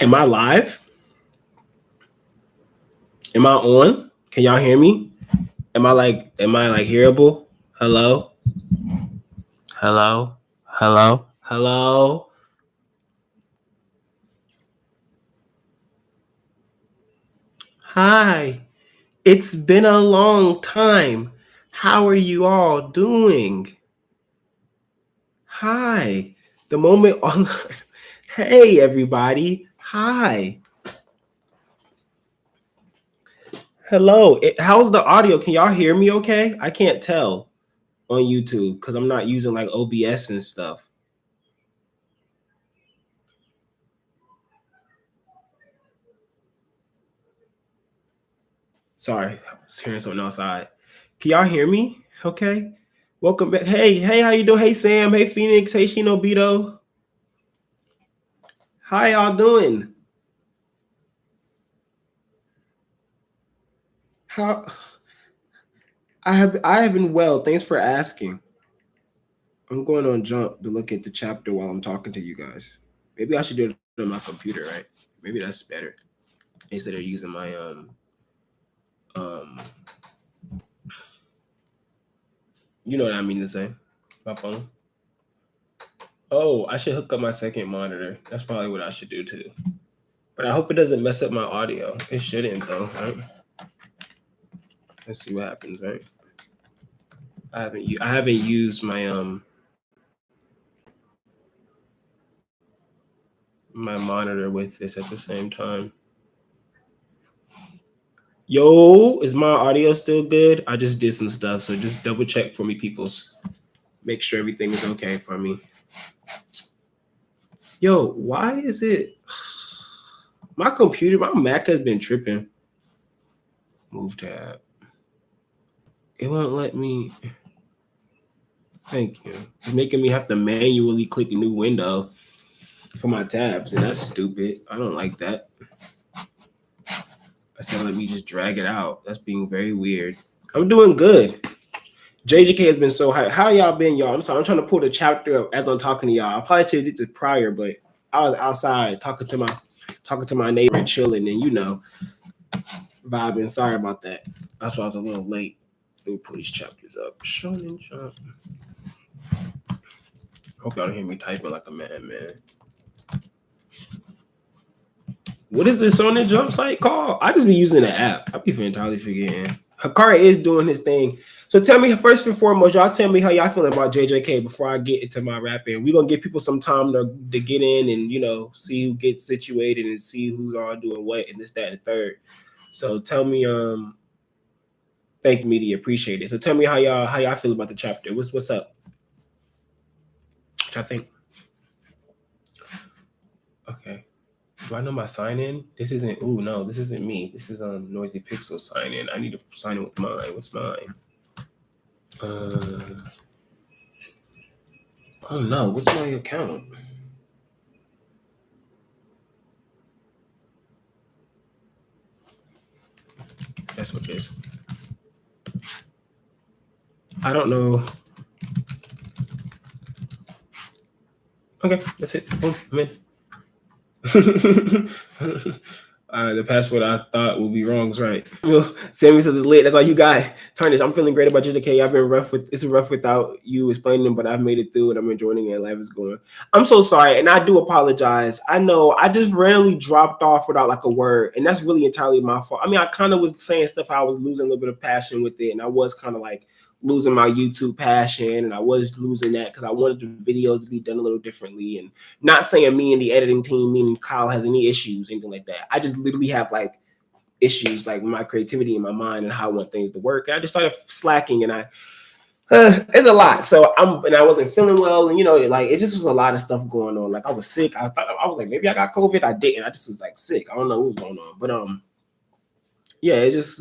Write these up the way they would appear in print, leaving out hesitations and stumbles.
Am I live? Am I on? Can y'all hear me? Am I like hearable? Hello? Hello? Hello? Hello? Hi. It's been a long time. How are you all doing? Hi. The moment on Hey everybody. Hi. Hello. How's the audio? Can y'all hear me okay? I can't tell on YouTube because I'm not using like OBS and stuff. Sorry, I was hearing something outside. Can y'all hear me? Okay. Welcome back. Hey, how you doing? Hey, Sam. Hey, Phoenix. Hey, Shinobito. How y'all doing? How I have been well. Thanks for asking. I'm going on Jump to look at the chapter while I'm talking to you guys. Maybe I should do it on my computer, right? Maybe that's better instead of using my you know what I mean to say, my phone. Oh, I should hook up my second monitor. That's probably what I should do too. But I hope it doesn't mess up my audio. It shouldn't though, right? Let's see what happens, right? I haven't used my my monitor with this at the same time. Yo, is my audio still good? I just did some stuff, so just double check for me, peoples. Make sure everything is okay for me. Yo, why is it my computer, my Mac has been tripping. Move tab. It won't let me. Thank you. It's making me have to manually click a new window for my tabs, and that's stupid. I don't like that. Instead of let me just drag it out. That's being very weird. I'm doing good. JJK has been so high. How y'all been, y'all? I'm sorry. I'm trying to pull the chapter up as I'm talking to y'all. I probably should have did this prior, but I was outside talking to my neighbor, chilling, and vibing. Sorry about that. That's why I was a little late. Let me pull these chapters up. Shonen Jump. Hope y'all don't hear me typing like a man. What is this Shonen Jump site called? I just be using the app. I be entirely forgetting. Hakari is doing his thing. So tell me, first and foremost, y'all tell me how y'all feeling about JJK before I get into my rapping. We're going to give people some time to get in and, see who gets situated and see who's all doing what and this, that, and the third. So tell me, thank media, appreciate it. So tell me how y'all feel about the chapter. What's up? What I think? Okay. Do I know my sign in? This isn't. Ooh, no, this isn't me. This is Noisy Pixel sign in. I need to sign in with mine. What's mine? Oh no, what's my account? That's what it is. I don't know. Okay, that's it. Boom, I'm in. The password I thought would be wrong is right. Sammy says it's lit. That's all you got. Tarnish, I'm feeling great about JJK. I've been it's rough without you explaining, but I've made it through and I'm enjoying it. Life is going. I'm so sorry, and I do apologize. I know I just randomly dropped off without like a word, and that's really entirely my fault. I mean, I kind of was saying stuff. I was losing a little bit of passion with it, and I was kind of like losing my YouTube passion, and I was losing that because I wanted the videos to be done a little differently. And not saying me and the editing team, me and Kyle has any issues, anything like that. I just literally have like issues like my creativity in my mind and how I want things to work. And I just started slacking, and it's a lot. So I wasn't feeling well, and like it just was a lot of stuff going on. Like I was sick. I was like, maybe I got COVID. I didn't. I just was like sick. I don't know what was going on, but yeah, it just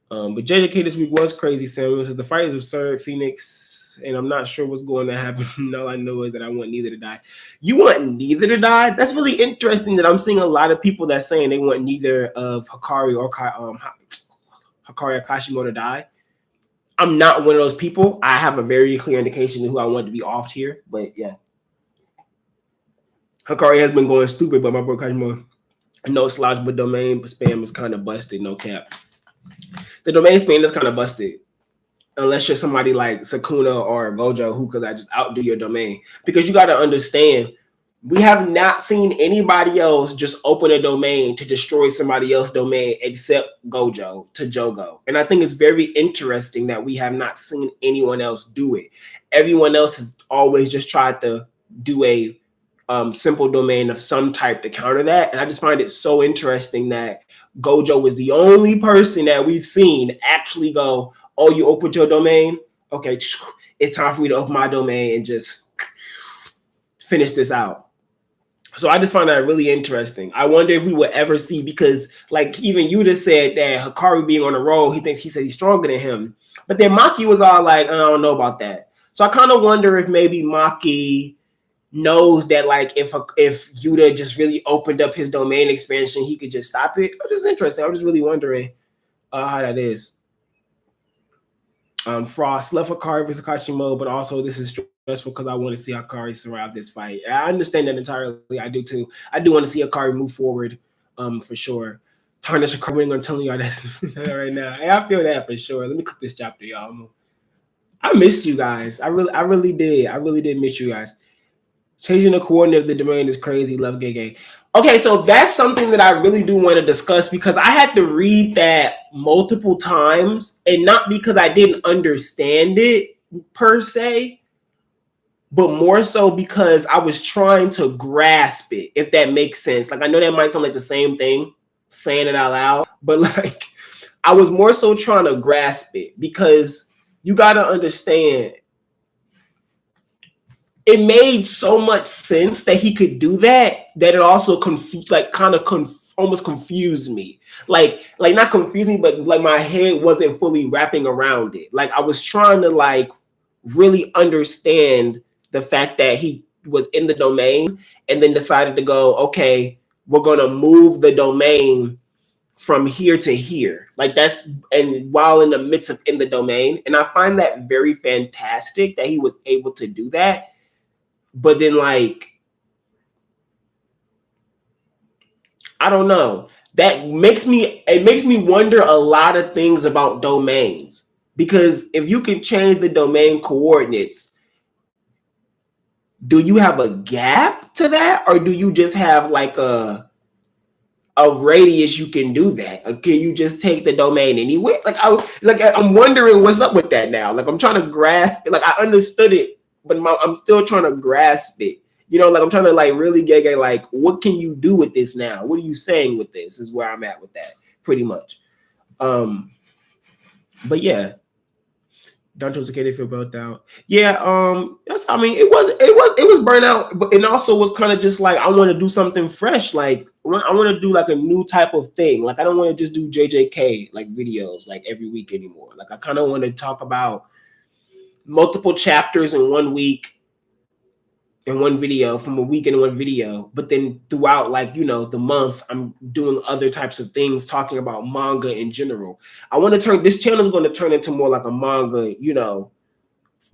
but JJK this week was crazy, Sam. The fight is absurd, Phoenix, and I'm not sure what's going to happen. All I know is that I want neither to die. You want neither to die? That's really interesting that I'm seeing a lot of people that saying they want neither of Hakari or Kashimo to die. I'm not one of those people. I have a very clear indication of who I want to be off here, but yeah. Hakari has been going stupid, but my bro Kashimo, no slouch, but domain spam is kind of busted. No cap. The domain spam is kind of busted. Unless you're somebody like Sakuna or Gojo who could just outdo your domain. Because you got to understand, we have not seen anybody else just open a domain to destroy somebody else's domain except Gojo to Jogo. And I think it's very interesting that we have not seen anyone else do it. Everyone else has always just tried to do a simple domain of some type to counter that. And I just find it so interesting that Gojo was the only person that we've seen actually go, oh, you opened your domain? Okay, it's time for me to open my domain and just finish this out. So I just find that really interesting. I wonder if we would ever see, because like even you just said that Hakari being on the roll, he said he's stronger than him. But then Maki was all like, I don't know about that. So I kind of wonder if maybe Maki knows that like if Yuta just really opened up his domain expansion, he could just stop it. It's just interesting. I'm just really wondering how that is. Frost left Hakari versus Kashimo, but also this is stressful because I want to see Hakari survive this fight. I understand that entirely. I do too. I do want to see Hakari move forward, for sure. Tarnish Hakari, I'm telling y'all that right now. I feel that for sure. Let me click this chapter, y'all. I missed you guys. I really did. I really did miss you guys. Changing the coordinate of the domain is crazy. Love Gege. Okay, so that's something that I really do want to discuss because I had to read that multiple times, and not because I didn't understand it per se, but more so because I was trying to grasp it, if that makes sense. Like, I know that might sound like the same thing, saying it out loud, but like, I was more so trying to grasp it because you got to understand, it made so much sense that he could do that it also almost confused me. Like not confused me, but like my head wasn't fully wrapping around it. Like I was trying to like really understand the fact that he was in the domain and then decided to go, okay, we're gonna move the domain from here to here. Like that's, and while in the midst of in the domain. And I find that very fantastic that he was able to do that. But then, like, I don't know. It makes me wonder a lot of things about domains. Because if you can change the domain coordinates, do you have a gap to that? Or do you just have like a radius you can do that? Or can you just take the domain anywhere? I'm wondering what's up with that now. Like I'm trying to grasp it. Like I understood it, but I'm still trying to grasp it. You know, like I'm trying to like really get like, what can you do with this now? What are you saying with this? Is where I'm at with that, pretty much. But yeah, Danchou's okay. They feel burnt out. Yeah, that's. I mean, it was burnout, but it also was kind of just like I want to do something fresh. Like I want to do like a new type of thing. Like I don't want to just do JJK like videos like every week anymore. Like I kind of want to talk about multiple chapters in 1 week. In one video, from a week in one video, but then throughout, like, you know, the month, I'm doing other types of things, talking about manga in general. I want to turn this channel is going to turn into more like a manga, you know,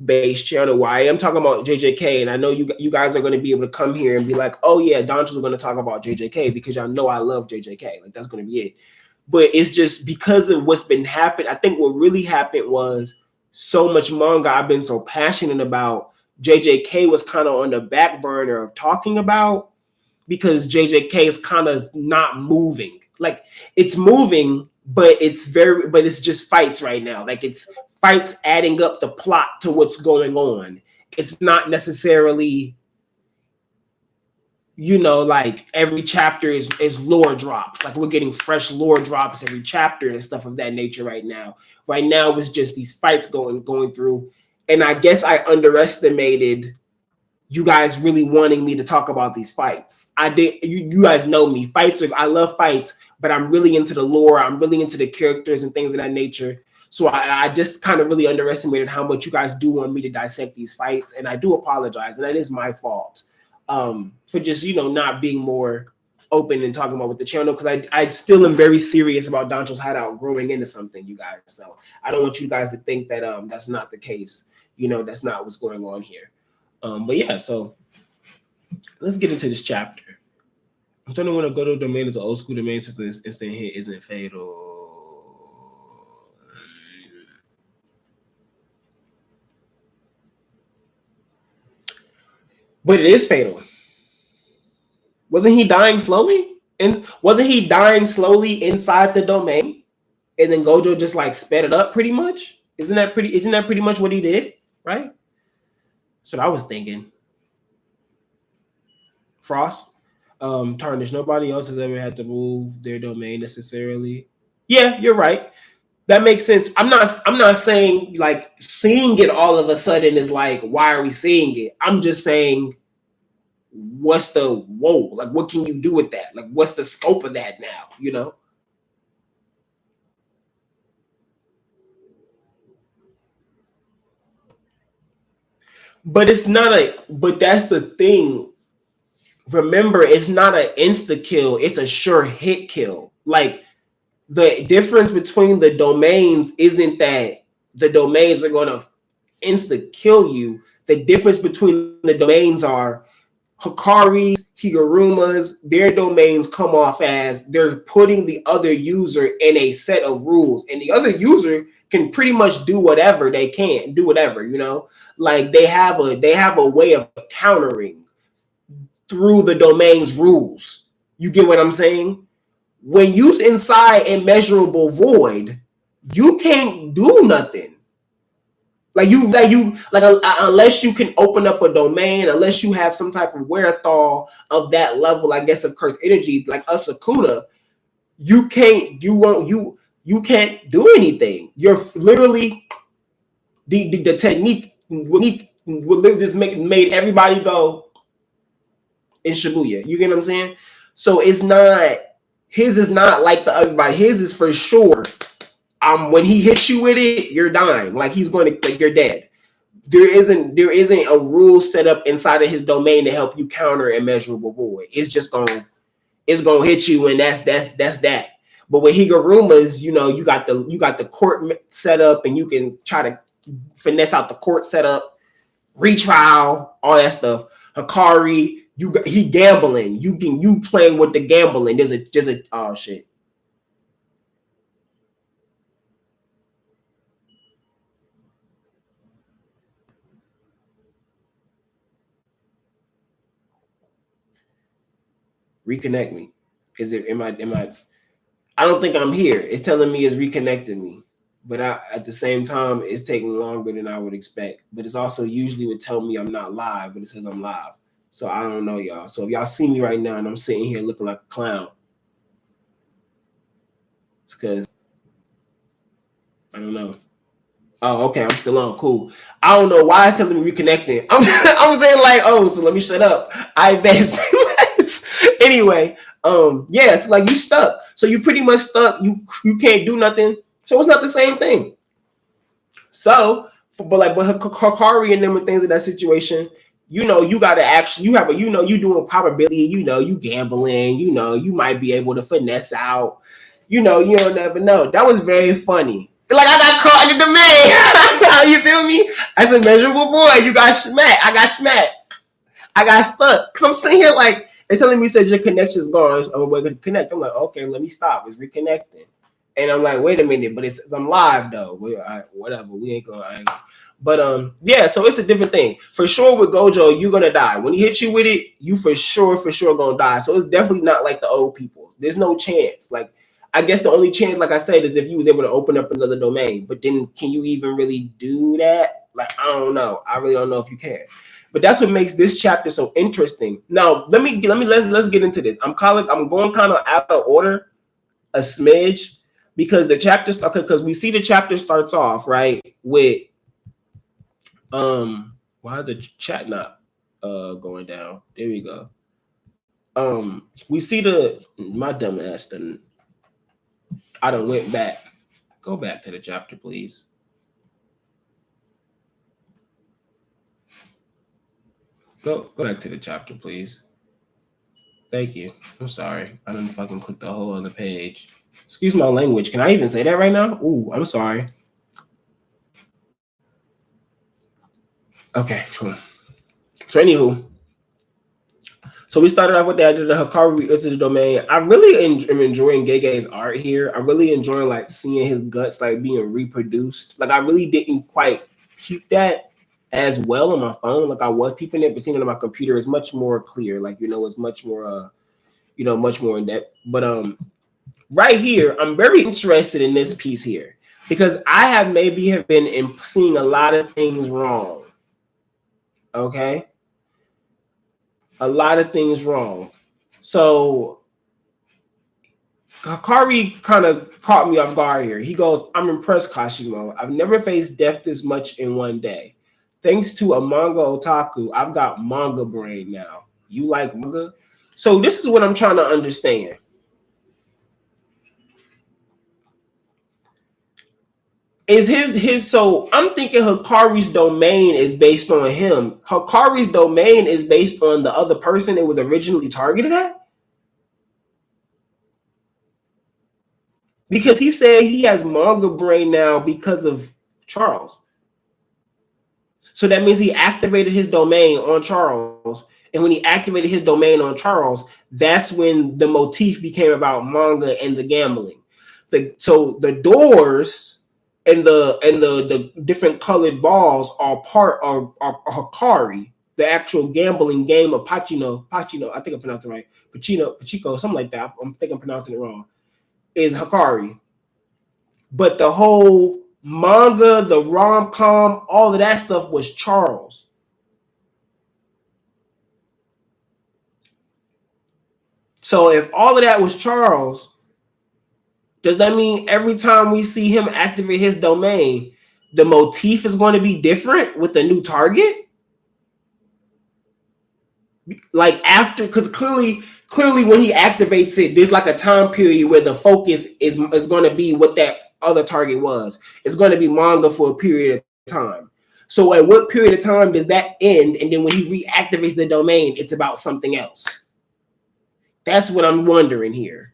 based channel where I am talking about JJK, and I know you guys are going to be able to come here and be like, oh yeah, Danchou's going to talk about JJK because y'all know I love JJK. Like that's going to be it. But it's just because of what's been happening. I think what really happened was so much manga I've been so passionate about. JJK was kind of on the back burner of talking about because JJK is kind of not moving. Like it's moving, but it's just fights right now. Like it's fights adding up the plot to what's going on. It's not necessarily, you know, like every chapter is lore drops. Like we're getting fresh lore drops every chapter and stuff of that nature right now. Right now it's just these fights going through. And I guess I underestimated you guys really wanting me to talk about these fights. I did. You guys know me. I love fights, but I'm really into the lore. I'm really into the characters and things of that nature. So I just kind of really underestimated how much you guys do want me to dissect these fights. And I do apologize. And that is my fault for just, you know, not being more open and talking about with the channel, because I still am very serious about Danchou's Hideout growing into something, you guys. So I don't want you guys to think that that's not the case. You know, that's not what's going on here. But yeah, so let's get into this chapter. I'm starting to want to go to a domain as an old school domain since this instant hit isn't fatal. But it is fatal. Wasn't he dying slowly? And wasn't he dying slowly inside the domain? And then Gojo just like sped it up pretty much? Isn't that pretty much what he did? Right? That's what I was thinking. Frost. Tarnish. Nobody else has ever had to move their domain necessarily. Yeah, you're right. That makes sense. I'm not saying like seeing it all of a sudden is like, why are we seeing it? I'm just saying what's the whoa? Like what can you do with that? Like what's the scope of that now? You know? But it's not but that's the thing. Remember, it's not an insta kill, it's a sure hit kill. Like the difference between the domains isn't that the domains are gonna insta kill you. The difference between the domains are Hakari's, Higuruma's, their domains come off as they're putting the other user in a set of rules, and the other user can pretty much do whatever they can, do whatever, you know, like they have a way of countering through the domain's rules. You get what I'm saying? When you're inside immeasurable void, you can't do nothing. Like unless you can open up a domain, unless you have some type of wherewithal of that level, I guess, of cursed energy, like Asakuna, you can't can't do anything. You're literally the technique will just made everybody go in Shibuya. You get what I'm saying? So it's not his is not like the everybody. His is for sure. When he hits you with it, you're dying. Like he's going to, like you're dead. There isn't a rule set up inside of his domain to help you counter immeasurable void. It's gonna hit you, and that's that. But with Higurumas, you know, you got the court set up, and you can try to finesse out the court setup, retrial, all that stuff. Hakari, he gambling. You playing with the gambling. There's a oh shit. Reconnect me. Is it am I I don't think I'm here. It's telling me it's reconnecting me. But at the same time, it's taking longer than I would expect. But it's also usually would tell me I'm not live, but it says I'm live. So I don't know, y'all. So if y'all see me right now and I'm sitting here looking like a clown, it's because I don't know. Oh, okay. I'm still on. Cool. I don't know why it's telling me reconnecting. I'm saying like, oh, so let me shut up. I bet. Anyway, yeah, it's like you stuck. So you pretty much stuck. You can't do nothing. So it's not the same thing. So, but Hakari and them and things in that situation, you know, you gotta actually you have a you doing probability, you gambling, you might be able to finesse out, you don't never know. That was very funny. Like I got caught in the domain. You feel me? That's a measurable void. You got smacked. I got smacked. I got stuck. Cause I'm sitting here like it's telling me said your connection's gone. I'm going to connect. I'm like, okay, let me stop. It's reconnecting. And I'm like, wait a minute, but I'm live though. Whatever. We ain't gonna. But yeah. So it's a different thing for sure. With Gojo, you're gonna die when he hits you with it. You for sure gonna die. So it's definitely not like the old people. There's no chance. Like I guess the only chance, like I said, is if you was able to open up another domain. But then, can you even really do that? Like I don't know. I really don't know if you can. But that's what makes this chapter so interesting. Now, let's get into this. I'm going kind of out of order, a smidge, because the chapter because we see the chapter starts off right with why is the chat not going down? There we go. We see my dumb ass done. I done went back. Go back to the chapter, please. Go back to the chapter, please. Thank you. I'm sorry. I didn't fucking click the whole other page. Excuse my language. Can I even say that right now? Ooh, I'm sorry. Okay, cool. So anywho, So we started off with that. The Hakari is the domain. I really am enjoying Gege's art here. I really enjoy like seeing his guts like being reproduced. Like I really didn't quite keep that as well on my phone. Like I was keeping it, but seeing it on my computer is much more clear. Like it's much more much more in depth. But right here, I'm very interested in this piece here because I have been seeing a lot of things wrong. Okay. A lot of things wrong. So Hakari kind of caught me off guard here. He goes, I'm impressed, Kashimo. I've never faced death this much in one day. Thanks to a manga otaku, I've got manga brain now. You like manga? So this is what I'm trying to understand. Is his so I'm thinking Hakari's domain is based on him. Hakari's domain is based on the other person it was originally targeted at? Because he said he has manga brain now because of Charles. So that means he activated his domain on Charles. And when he activated his domain on Charles, that's when the motif became about manga and the gambling. So the doors and the different colored balls are part of Hakari, the actual gambling game of Pacino, I think I pronounced it right. Pachico, something like that. I think I'm pronouncing it wrong. Is Hakari. But the whole manga, the rom-com, all of that stuff was Charles. So if all of that was Charles, does that mean every time we see him activate his domain, the motif is going to be different with the new target? Like after, because clearly when he activates it, there's like a time period where the focus is going to be what that other target was. It's going to be manga for a period of time. So at what period of time does that end? And then when he reactivates the domain, it's about something else. That's what I'm wondering here.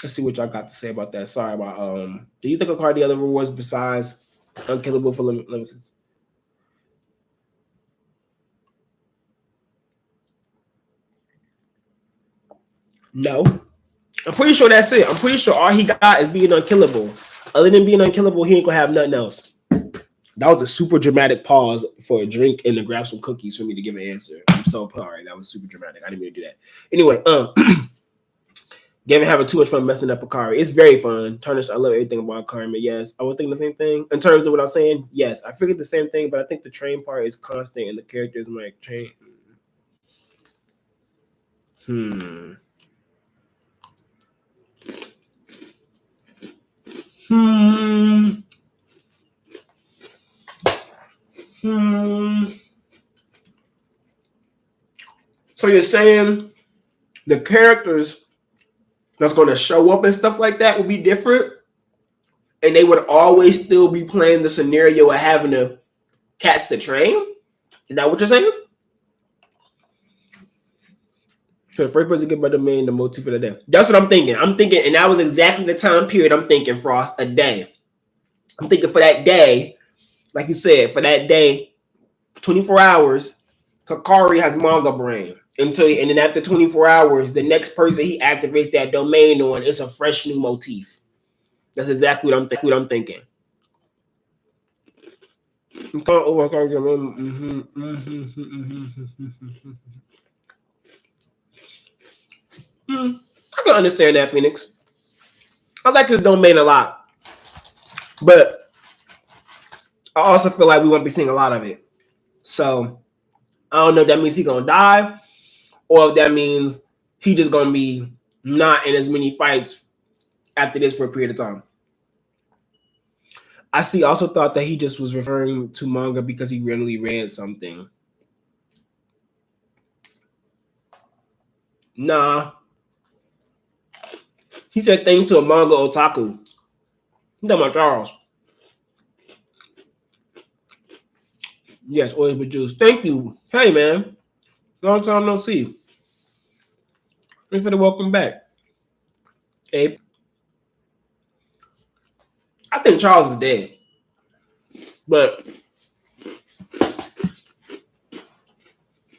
Let's see what y'all got to say about that. Sorry about do you think a card the other rewards besides unkillable for limited? No. I'm pretty sure that's it. I'm pretty sure all he got is being unkillable. Other than being unkillable, he ain't gonna have nothing else. That was a super dramatic pause for a drink and to grab some cookies for me to give an answer. I'm so sorry. That was super dramatic. I didn't mean to do that. Anyway, Gavin having too much fun messing up Hakari. It's very fun. Tarnished, I love everything about Hakari. But yes, I was thinking the same thing. In terms of what I was saying, yes, I figured the same thing, but I think the train part is constant and the characters might change. So you're saying the characters that's going to show up and stuff like that will be different, and they would always still be playing the scenario of having to catch the train? Is that what you're saying? So the first person to get by the main, the motif of the day. That's what I'm thinking. And that was exactly the time period I'm thinking, Frost, a day. I'm thinking for that day, like you said, for that day, 24 hours, Hakari has manga brain. And then after 24 hours, the next person he activates that domain on is a fresh new motif. That's exactly what I'm thinking. I can understand that, Phoenix. I like this domain a lot. But I also feel like we won't be seeing a lot of it. So I don't know if that means he's gonna die, or if that means he just gonna be not in as many fights after this for a period of time. I also thought that he just was referring to manga because he randomly read something. Nah. He said things to a manga otaku. He's talking about Charles. Yes, always with juice. Thank you. Hey, man. Long time no see. Thanks for the welcome back. Abe. I think Charles is dead. But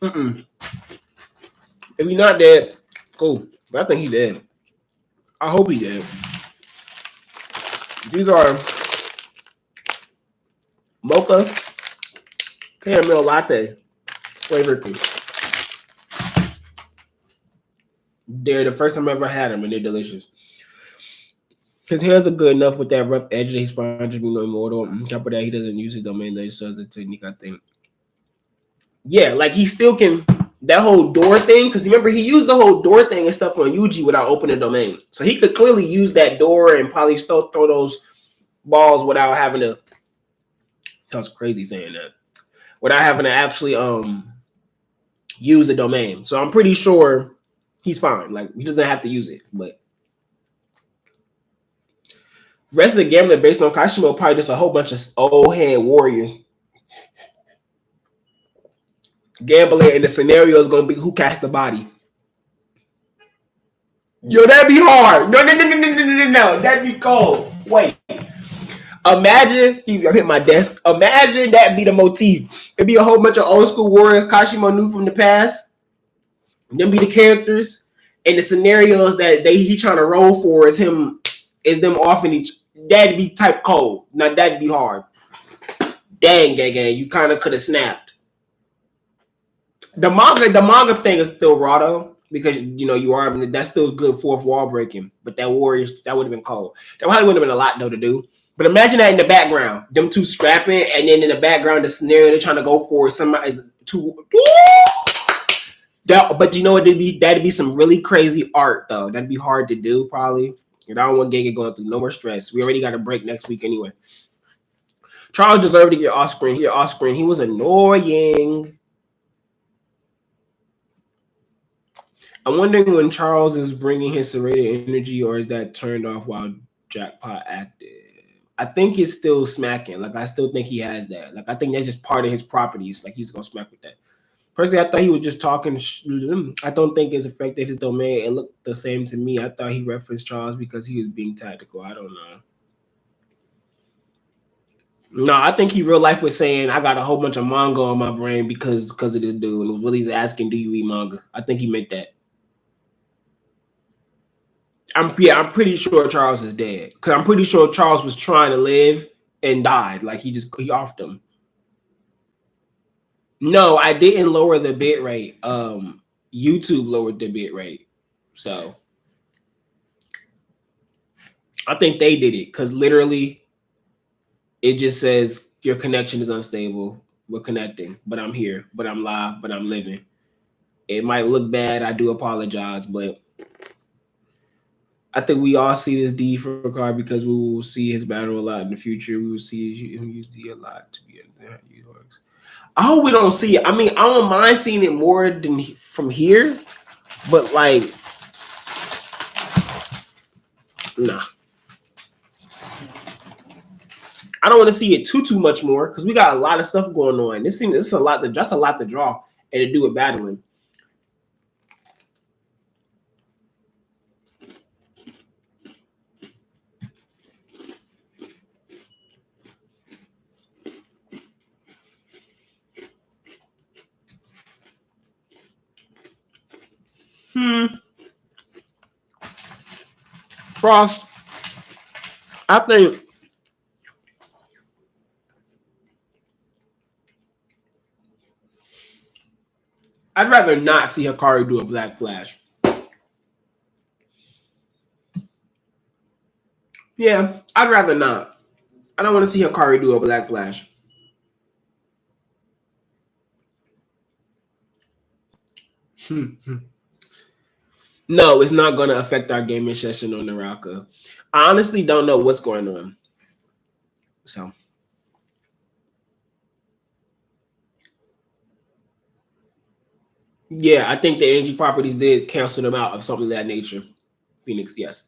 if he's not dead, cool. But I think he's dead. I hope he's dead. These are mocha caramel latte flavored. They're the first time I ever had them, and they're delicious. His hands are good enough with that rough edge that he's fine just being immortal. On top of that, he doesn't use his domain, that he does the technique, I think. Yeah, like he still can, that whole door thing, because remember, he used the whole door thing and stuff on Yuji without opening the domain. So he could clearly use that door and probably still throw those balls without having to, sounds crazy saying that, without having to actually use the domain. So I'm pretty sure he's fine. Like, he doesn't have to use it, but rest of the gambling based on Kashimo probably just a whole bunch of old head warriors. Gambling and the scenario is going to be who cast the body. Yo, that'd be hard. No. That'd be cold. Wait. Imagine, excuse me, I hit my desk. Imagine that be the motif. It'd be a whole bunch of old school warriors Kashimo knew from the past. And them be the characters. And the scenarios that he trying to roll for is them offing each. That'd be type cold. Now that'd be hard. Dang, Gege, you kind of could have snapped. The manga thing is still raw though, because you are, that's still good fourth wall breaking. But that Warriors, that would have been cold. That probably would have been a lot though to do. But imagine that in the background, them two scrapping, and then in the background, the scenario they're trying to go for somebody two. But you know what? That'd be some really crazy art though. That'd be hard to do probably. And I don't want Gege going through no more stress. We already got a break next week anyway. Charles deserved to get off screen. He was annoying. I'm wondering when Charles is bringing his serrated energy, or is that turned off while Jackpot active? I think he's still smacking. Like, I still think he has that. Like, I think that's just part of his properties. Like, he's going to smack with that. Personally, I thought he was just talking. I don't think it's affected his domain. It looked the same to me. I thought he referenced Charles because he was being tactical. I don't know. No, I think he real life was saying, I got a whole bunch of manga on my brain because of this dude. And Willie's asking, do you eat manga? I think he meant that. I'm pretty sure Charles is dead. Because I'm pretty sure Charles was trying to live and died. Like, he offed him. No, I didn't lower the bit rate. YouTube lowered the bit rate. So I think they did it because literally it just says your connection is unstable. We're connecting, but I'm here, but I'm live, but I'm living. It might look bad. I do apologize, but I think we all see this D for card because we will see his battle a lot in the future. We will see him use D a lot to be in how he works. I hope we don't see it. I mean, I don't mind seeing it more than from here, but like, nah. I don't want to see it too much more because we got a lot of stuff going on. This is a lot. That's a lot to draw and to do with battling. Frost, I think I'd rather not see Hakari do a Black Flash. Yeah, I'd rather not. I don't want to see Hakari do a Black Flash. No, it's not going to affect our gaming session on Naraka. I honestly don't know what's going on. So. Yeah, I think the energy properties did cancel them out of something of that nature. Phoenix, yes.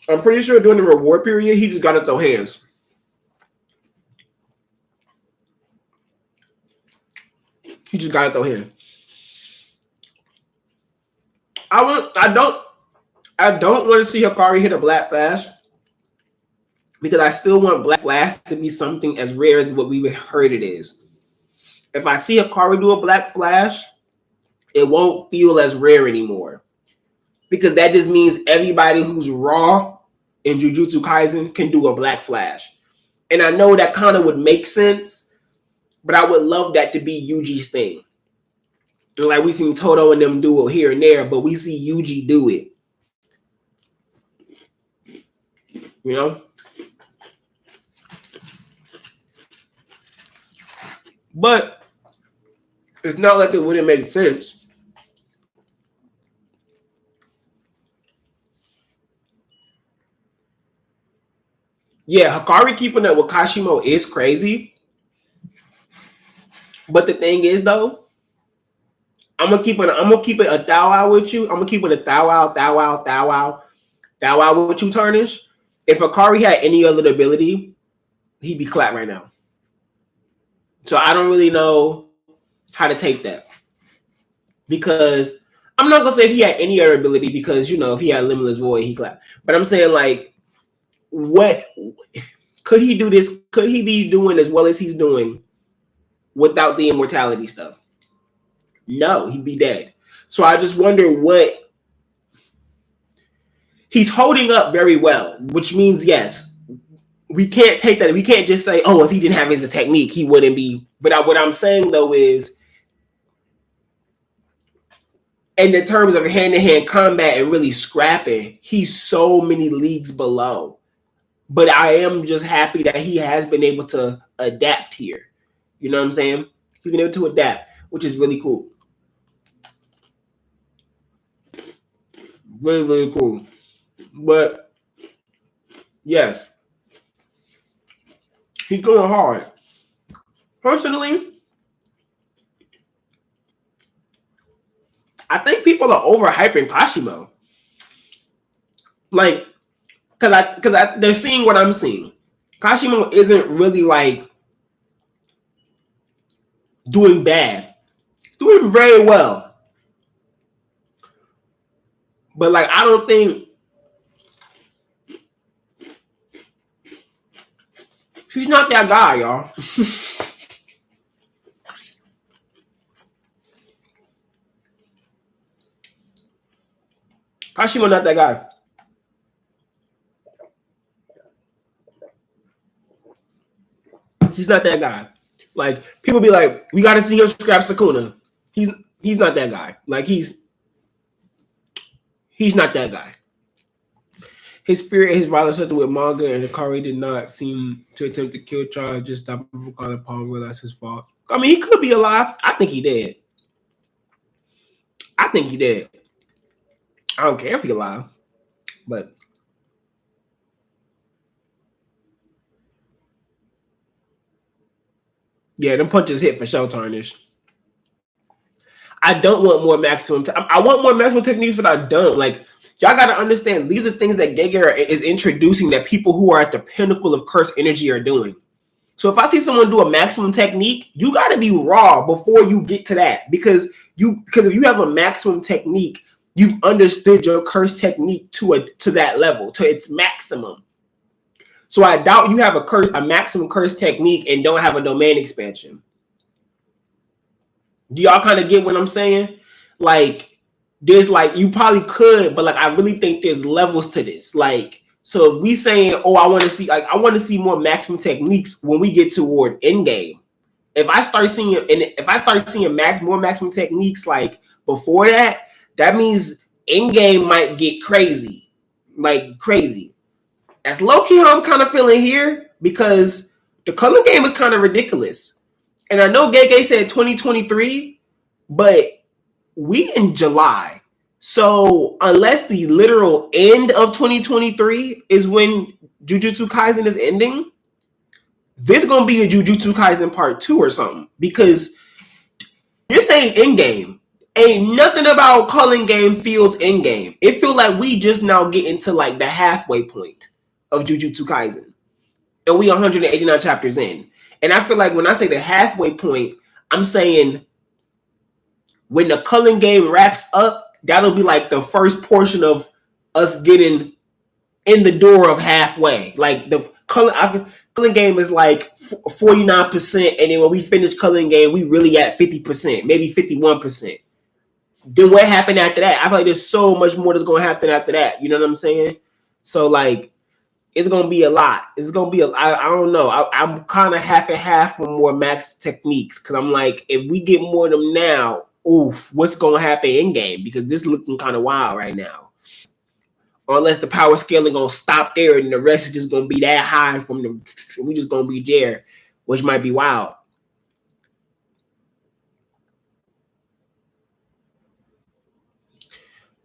I'm pretty sure during the reward period, he just got to throw hands. He just gotta throw him. I don't want to see Hakari hit a Black Flash because I still want Black Flash to be something as rare as what we heard it is. If I see Hakari do a Black Flash, it won't feel as rare anymore because that just means everybody who's raw in Jujutsu Kaisen can do a Black Flash. And I know that kind of would make sense, but I would love that to be Yuji's thing. And like we seen Toto and them do it here and there, but we see Yuji do it. You know? But it's not like it wouldn't make sense. Yeah, Hakari keeping up with Kashimo is crazy. But the thing is, though, I'm gonna keep it a thou out with you. I'm gonna keep it a thou out with you, Tarnish. If Hakari had any other ability, he'd be clapped right now. So I don't really know how to take that. Because I'm not gonna say if he had any other ability, because if he had Limitless Void, he clapped. But I'm saying like, what could he do this? Could he be doing as well as he's doing without the immortality stuff? No, he'd be dead. So I just wonder what he's holding up very well, which means yes, we can't take that. We can't just say, oh, if he didn't have his technique, he wouldn't be. But what I'm saying though is, in the terms of hand-to-hand combat and really scrapping, he's so many leagues below. But I am just happy that he has been able to adapt here. You know what I'm saying? He's been able to adapt, which is really cool. Really, really cool. But yes, he's going hard. Personally, I think people are overhyping Kashimo. Like, because they're seeing what I'm seeing. Kashimo isn't really like doing bad. He's doing very well. But like, I don't think he's not that guy, y'all. Kashimo not that guy. He's not that guy. Like, people be like, we got to see him scrap Sukuna. He's not that guy. Like, he's not that guy. His spirit, his violence with manga, and Hakari did not seem to attempt to kill Charles. Just stop him calling Paul, realize his fault. I mean, he could be alive. I think he did. I don't care if he's alive, but yeah, them punches hit for sure, Tarnish. I don't want more maximum. I want more maximum techniques, but I don't. Like, y'all got to understand, these are things that Gege is introducing that people who are at the pinnacle of curse energy are doing. So if I see someone do a maximum technique, you got to be raw before you get to that. Because if you have a maximum technique, you've understood your curse technique to that level, to its maximum. So I doubt you have a maximum curse technique and don't have a domain expansion. Do y'all kind of get what I'm saying? Like, there's like, you probably could, but like, I really think there's levels to this. Like, so if we saying, oh, I want to see more maximum techniques when we get toward endgame. If I start seeing more maximum techniques like before that, that means endgame might get crazy, like crazy. That's low-key how I'm kind of feeling here, because the color game is kind of ridiculous. And I know Gege said 2023, but we in July. So unless the literal end of 2023 is when Jujutsu Kaisen is ending, this is going to be a Jujutsu Kaisen part 2 or something. Because this ain't in-game. Ain't nothing about calling game feels in-game. It feels like we just now get into like the halfway point of Jujutsu Kaisen. And we 189 chapters in. And I feel like when I say the halfway point, I'm saying when the culling game wraps up, that'll be like the first portion of us getting in the door of halfway. Like the culling game is like 49%, and then when we finish culling game, we really at 50%, maybe 51%. Then what happened after that? I feel like there's so much more that's gonna happen after that. You know what I'm saying? So like, it's gonna be a lot. It's gonna be I don't know. I'm kind of half and half on more max techniques because I'm like, if we get more of them now, oof, what's gonna happen in game? Because this looking kind of wild right now. Or unless the power scaling gonna stop there and the rest is just gonna be that high from the, we just gonna be there, which might be wild.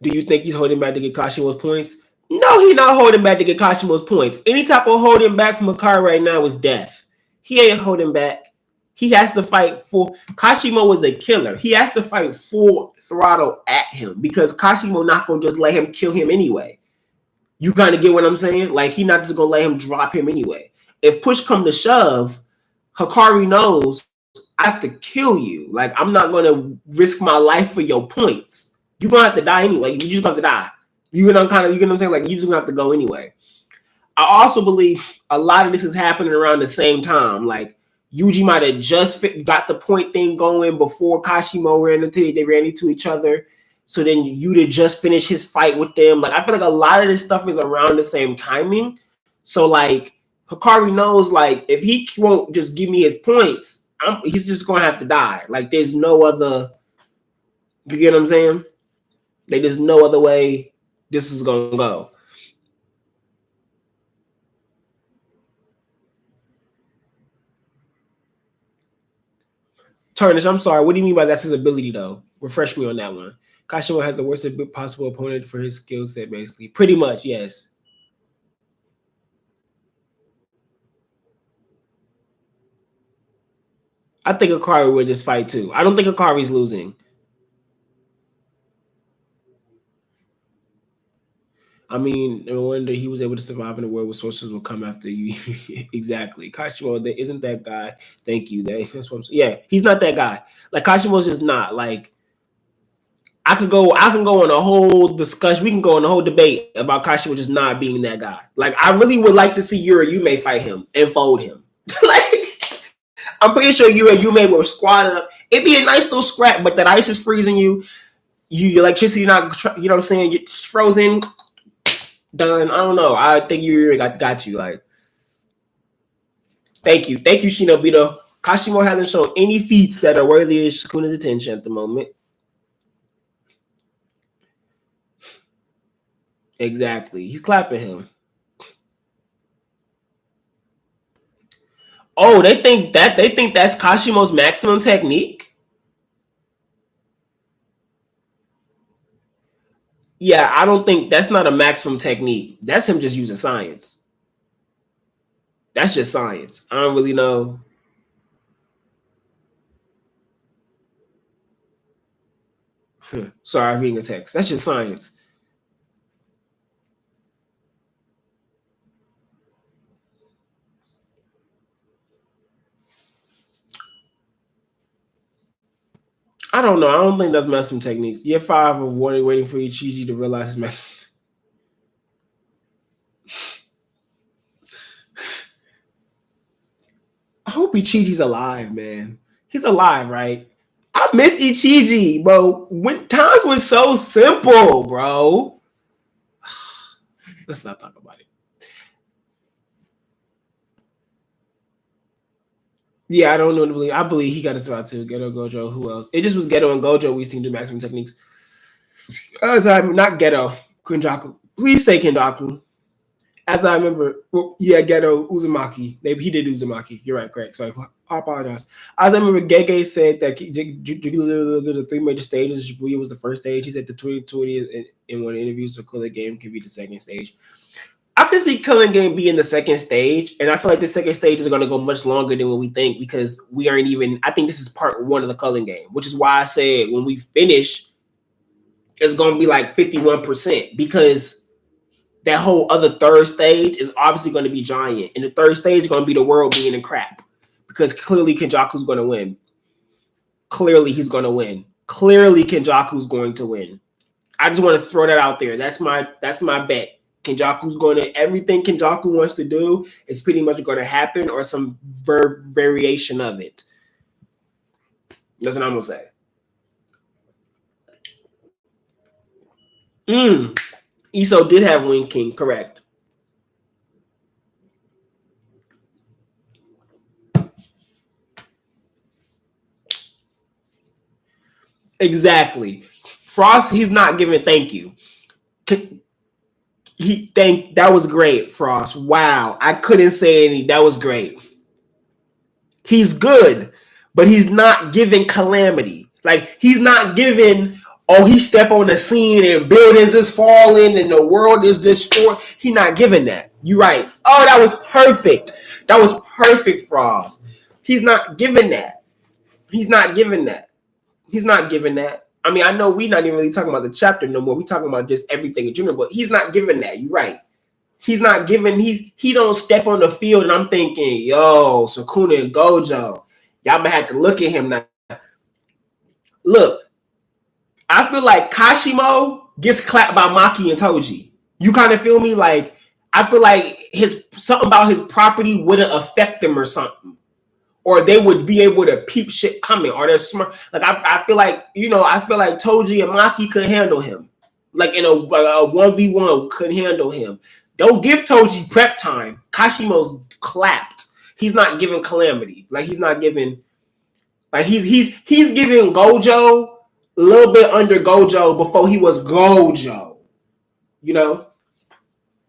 Do you think he's holding back to get Kashimo's points? No, he's not holding back to get Kashimo's points. Any type of holding back from Hakari right now is death. He ain't holding back. He has to fight full. Kashimo was a killer. He has to fight full throttle at him because Kashimo not gonna just let him kill him anyway. You kind of get what I'm saying? Like, he not just gonna let him drop him anyway. If push come to shove, Hakari knows I have to kill you. Like, I'm not gonna risk my life for your points. You're gonna have to die anyway. You just have to die. You know, kind of, you get what I'm saying? Like, you just gonna have to go anyway. I also believe a lot of this is happening around the same time. Like, Yuji might have just got the point thing going before Kashimo they ran into each other. So then Yuta just finished his fight with them. Like, I feel like a lot of this stuff is around the same timing. So like, Hakari knows, like, if he won't just give me his points, he's just gonna have to die. Like, there's no other. You get what I'm saying? Like, there's no other way this is gonna go. Turnish, I'm sorry. What do you mean by that's his ability, though? Refresh me on that one. Kashimo has the worst possible opponent for his skill set, basically. Pretty much, yes. I think Hakari would just fight too. I don't think Hakari's losing. I mean, no wonder he was able to survive in a world where sources will come after you. Exactly. Kashimo isn't that guy. Thank you. That's what I'm saying. Yeah, he's not that guy. Like, Kashimo's just not. Like, I can go on a whole discussion. We can go on a whole debate about Kashimo just not being that guy. Like, I really would like to see Yura Yume fight him and fold him. Like, I'm pretty sure Yura Yume will squat up. It'd be a nice little scrap, but that ice is freezing you. Your electricity not, you know what I'm saying? You're frozen. Done. I don't know. I think you got you. Like, thank you, Shinobito. Kashimo hasn't shown any feats that are worthy of Sukuna's attention at the moment. Exactly. He's clapping him. Oh, they think that's Kashimo's maximum technique? Yeah, I don't think that's not a maximum technique. That's him just using science. That's just science. I don't really know. Sorry, I'm reading a text. That's just science. I don't know. I don't think that's maximum techniques. Year 5 of waiting for Ichiji to realize his maximum. I hope Ichiji's alive, man. He's alive, right? I miss Ichiji, bro. When times were so simple, bro. Let's not talk about it. Yeah, I don't know what to believe. I believe he got us out too. Geto, Gojo, who else? It just was Geto and Gojo we seen do maximum techniques. As I'm not Geto, Kenjaku. Please say Kenjaku. As I remember, well, yeah, Geto, Uzumaki. Maybe he did Uzumaki. You're right, correct. Sorry, I apologize. As I remember, Gege said that the 3 major stages, Shibuya was the first stage. He said the 2020 in one interview, so Killer Game can be the second stage. I can see Killing Game being the second stage, and I feel like the second stage is going to go much longer than what we think because we aren't even. I think this is part 1 of the Culling Game, which is why I said when we finish, it's going to be like 51% because that whole other third stage is obviously going to be giant, and the third stage is going to be the world being in crap because clearly Kenjaku's going to win. Clearly, he's going to win. Clearly, Kenjaku's going to win. I just want to throw that out there. That's my bet. Kenjaku's going to everything Kenjaku wants to do is pretty much going to happen or some variation of it. That's what I'm gonna say. Iso did have Wind King, correct. Exactly. Frost, he's not giving thank you. That was great, Frost. Wow. I couldn't say any. That was great. He's good, but he's not giving calamity. Like, he's not giving, oh, he step on the scene and buildings is falling and the world is destroyed. He's not giving that. You're right. Oh, that was perfect. That was perfect, Frost. He's not giving that. He's not giving that. He's not giving that. I mean, I know we're not even really talking about the chapter no more. We're talking about just everything in general, but he's not giving that. You're right. He's not giving, he don't step on the field and I'm thinking, yo, Sukuna and Gojo, y'all might have to look at him now. Look, I feel like Kashimo gets clapped by Maki and Toji. You kind of feel me? Like, I feel like something about his property wouldn't affect them or something. Or they would be able to peep shit coming. Or they're smart. Like, I feel like, I feel like Toji and Maki could handle him. Like, in a 1v1 could handle him. Don't give Toji prep time. Kashimo's clapped. He's not giving calamity. Like, he's not giving. Like, he's giving Gojo a little bit under Gojo before he was Gojo.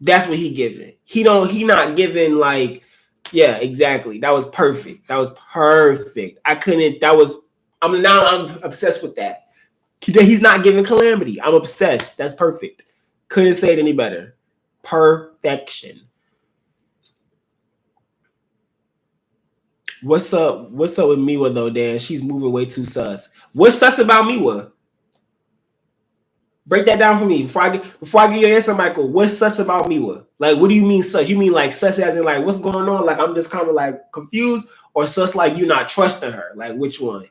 That's what he giving. He not giving like, yeah, exactly. That was perfect. I'm obsessed with that. He's not giving calamity. I'm obsessed. That's perfect. Couldn't say it any better. Perfection. What's up with Miwa though, Dan? She's moving way too sus. What's sus about Miwa? Break that down for me before I give you an answer, Michael. What's sus about Miwa? Like, what do you mean sus? You mean like sus as in like what's going on? Like, I'm just kind of like confused, or sus like you not trusting her? Like, which one?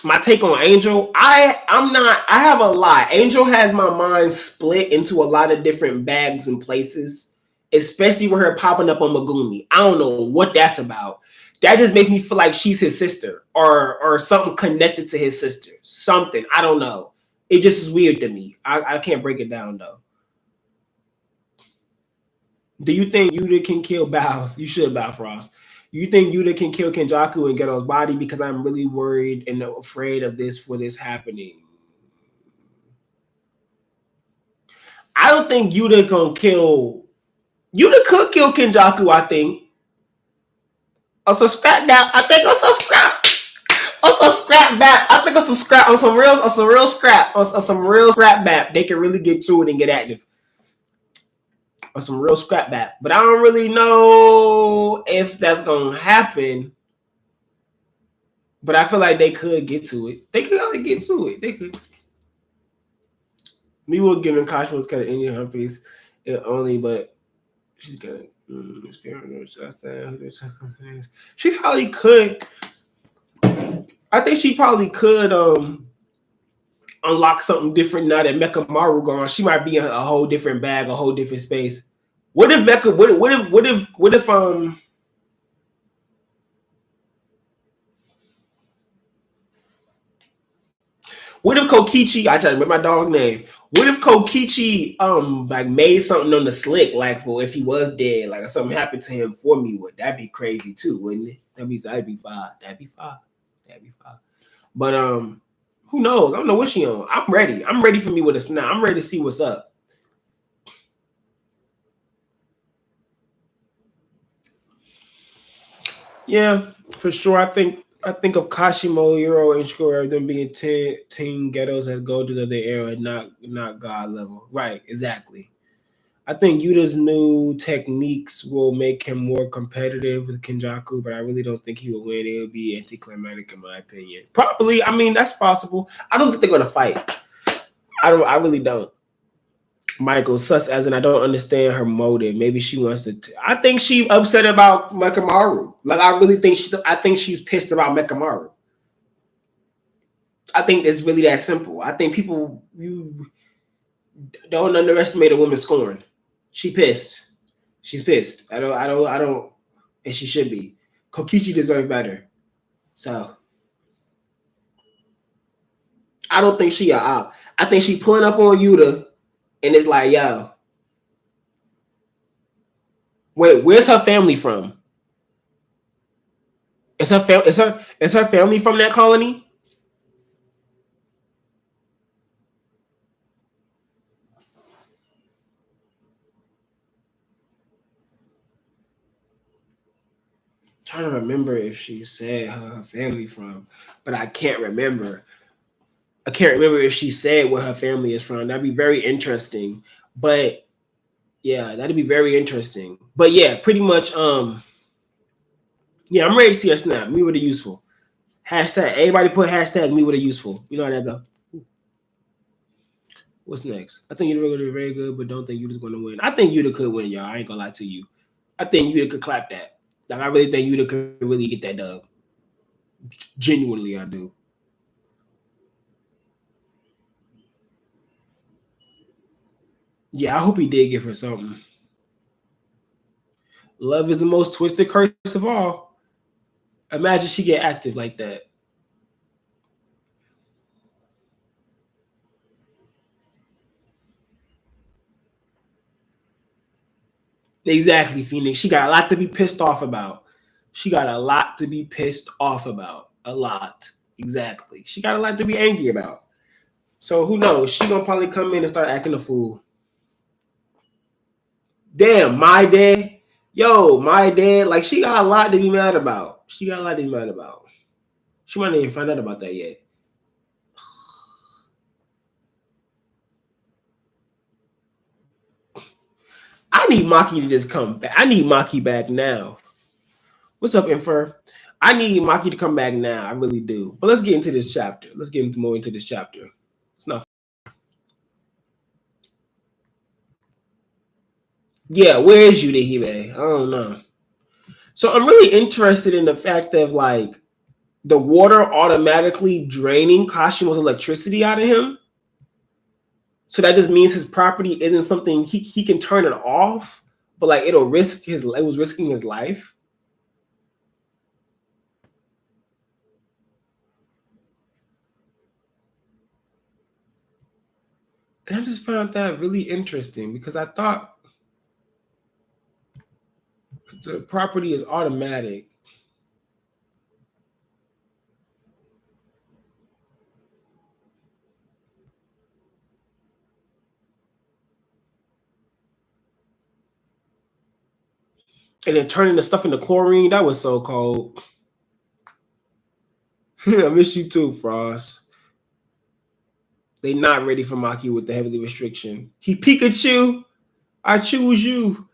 My take on Angel, I have a lot. Angel has my mind split into a lot of different bags and places, especially with her popping up on Megumi. I don't know what that's about. That just makes me feel like she's his sister or something connected to his sister. Something. I don't know. It just is weird to me. I can't break it down, though. Do you think Yuta can kill Bows? You should, Bow Frost. You think Yuta can kill Kenjaku and Geto's body? Because I'm really worried and afraid of this happening. I don't think Yuta gonna kill. Yuta could kill Kenjaku, I think. Also scrap that. I think also scrap. Also scrap back. I think also scrap on some real scrap. On some real scrap back. They can really get to it and get active. On some real scrap back. But I don't really know if that's gonna happen. But I feel like they could get to it. They could get to it. They could. Me will give them Kashimo's kind of Indian her piece. Only, but she's gonna she probably could. I think she probably could unlock something different now that Mecha Maru gone. She might be in a whole different bag, a whole different space. What if Mecha? What if Kokichi? I tried to remember my dog name. What if Kokichi like made something on the slick, like for if he was dead, like if something happened to him for me? Would that be crazy too, wouldn't it? That'd be fine. That'd be fine. But who knows? I don't know what she on. I'm ready. I'm ready for me with a snap. I'm ready to see what's up. Yeah, for sure. I think of Kashimo, Euro, and Score them being 10 ghettos that go to the other era, not God level. Right, exactly. I think Yuta's new techniques will make him more competitive with Kenjaku, but I really don't think he will win. It will be anticlimactic in my opinion. Probably, I mean, that's possible. I don't think they're gonna fight. I really don't. Michael, sus as in I don't understand her motive. Maybe she wants to. I think she upset about Mekamaru. Like I really think she's pissed about Mekamaru. I think it's really that simple. I think people you don't underestimate a woman scorned. She pissed. She's pissed. I don't, and she should be. Kokichi deserved better. So I don't think she a op. I think she pulling up on Yuta, and it's like, yo, wait, where's her family from? Is her family from that colony? Trying to remember if she said her family from, but I can't remember. I can't remember if she said where her family is from. That'd be very interesting. But yeah, that'd be very interesting. But yeah, pretty much. Yeah, I'm ready to see her snap. Me with a useful hashtag. Everybody put hashtag me with a useful. You know how that go. What's next? I think Yuta going to be very good, but don't think Yuta's going to win. I think Yuta could win, y'all. I ain't gonna lie to you. I think Yuta could clap that. Like I really think Yuta could really get that dub. Genuinely, I do. Yeah, I hope he did give her something. Love is the most twisted curse of all. Imagine she get active like that. Exactly, Phoenix. She got a lot to be pissed off about. She got a lot to be pissed off about. A lot. Exactly. She got a lot to be angry about. So who knows? She gonna probably come in and start acting a fool. Damn, my dad. Yo, my dad. Like she got a lot to be mad about. She got a lot to be mad about. She might not even find out about that yet. I need Maki to just come back. I need Maki back now. What's up, Infer? I need Maki to come back now. I really do. But let's get into this chapter. Let's get more into this chapter. It's not. Yeah, where is Yudehime? I don't know. So I'm really interested in the fact of like the water automatically draining Kashimo's electricity out of him. So that just means his property isn't something he can turn it off, but like it was risking his life. And I just found that really interesting because I thought the property is automatic. And then turning the stuff into chlorine, that was so cold. I miss you too, Frost. They not ready for Maki with the heavily restriction. He Pikachu. I choose you.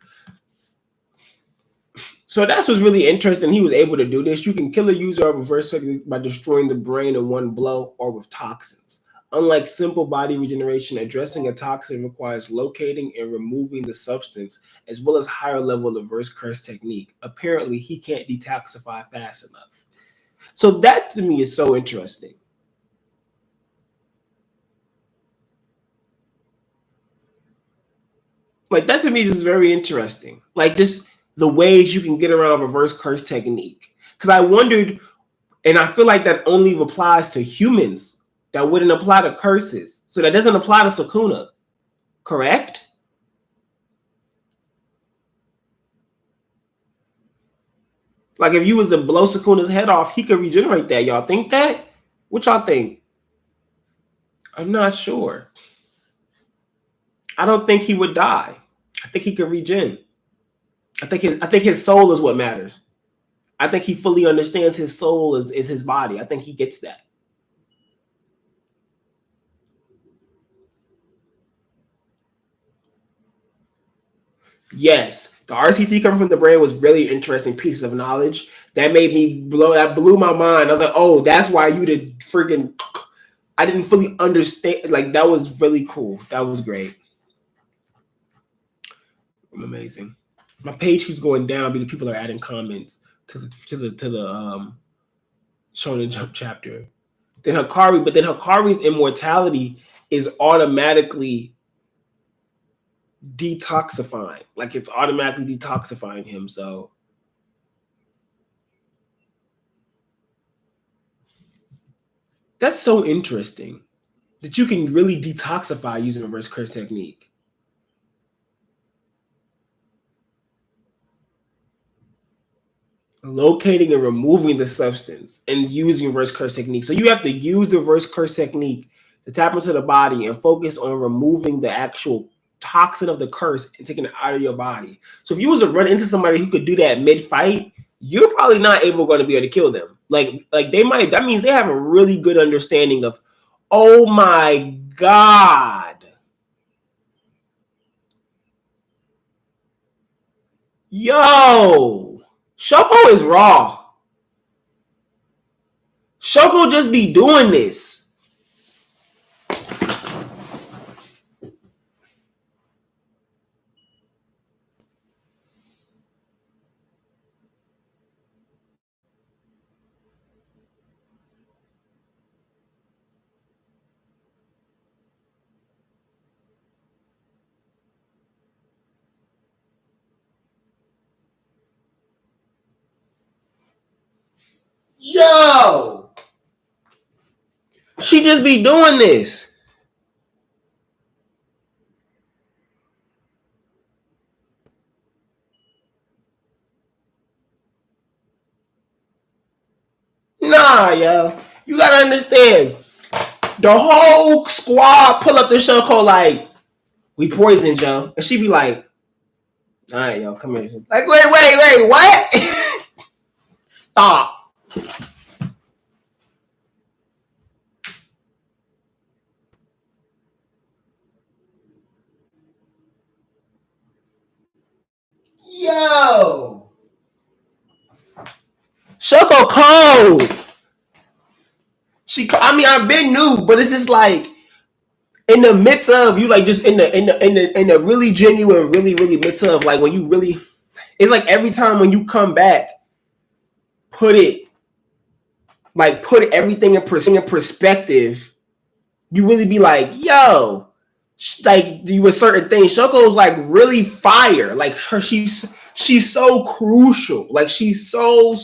So that's what's really interesting. He was able to do this. You can kill a user of reverse psychic by destroying the brain in one blow or with toxins. Unlike simple body regeneration, addressing a toxin requires locating and removing the substance, as well as higher level reverse curse technique. Apparently, he can't detoxify fast enough. So that to me is so interesting. Like that to me is very interesting. Like just the ways you can get around reverse curse technique. Because I wondered, and I feel like that only applies to humans. That wouldn't apply to curses. So that doesn't apply to Sukuna, correct? Like if you was to blow Sukuna's head off, he could regenerate that. Y'all think that? What y'all think? I'm not sure. I don't think he would die. I think he could regen. I think his soul is what matters. I think he fully understands his soul is his body. I think he gets that. Yes, the RCT coming from the brain was really interesting piece of knowledge. That made me that blew my mind. I was like, oh, that's why you did freaking. I didn't fully understand. Like that was really cool. That was great. Amazing. My page keeps going down because people are adding comments to the Shonen Jump chapter. Then Hakari's immortality is automatically detoxifying. Like it's automatically detoxifying him. So that's so interesting that you can really detoxify using reverse curse technique. Locating and removing the substance and using reverse curse technique. So you have to use the reverse curse technique to tap into the body and focus on removing the actual toxin of the curse and taking it out of your body. So if you was to run into somebody who could do that mid-fight, you're probably not going to be able to kill them. Like they might, that means they have a really good understanding of, oh my God. Yo, Shoko is raw. Shoko just be doing this. Yo, she just be doing this. Nah, yo. You gotta understand. The whole squad pull up the Shoko like, we poisoned, yo. And she be like, all right, yo, come here. Like, wait, what? Stop. Yo. Shoko cold. I've been new, but it's just like in the midst of you, like just in the really genuine, really midst of like when you really, it's like every time when you come back, put everything in perspective. You really be like, yo, like you with certain things. Shoko's like really fire. Like she's so crucial. Like she's so.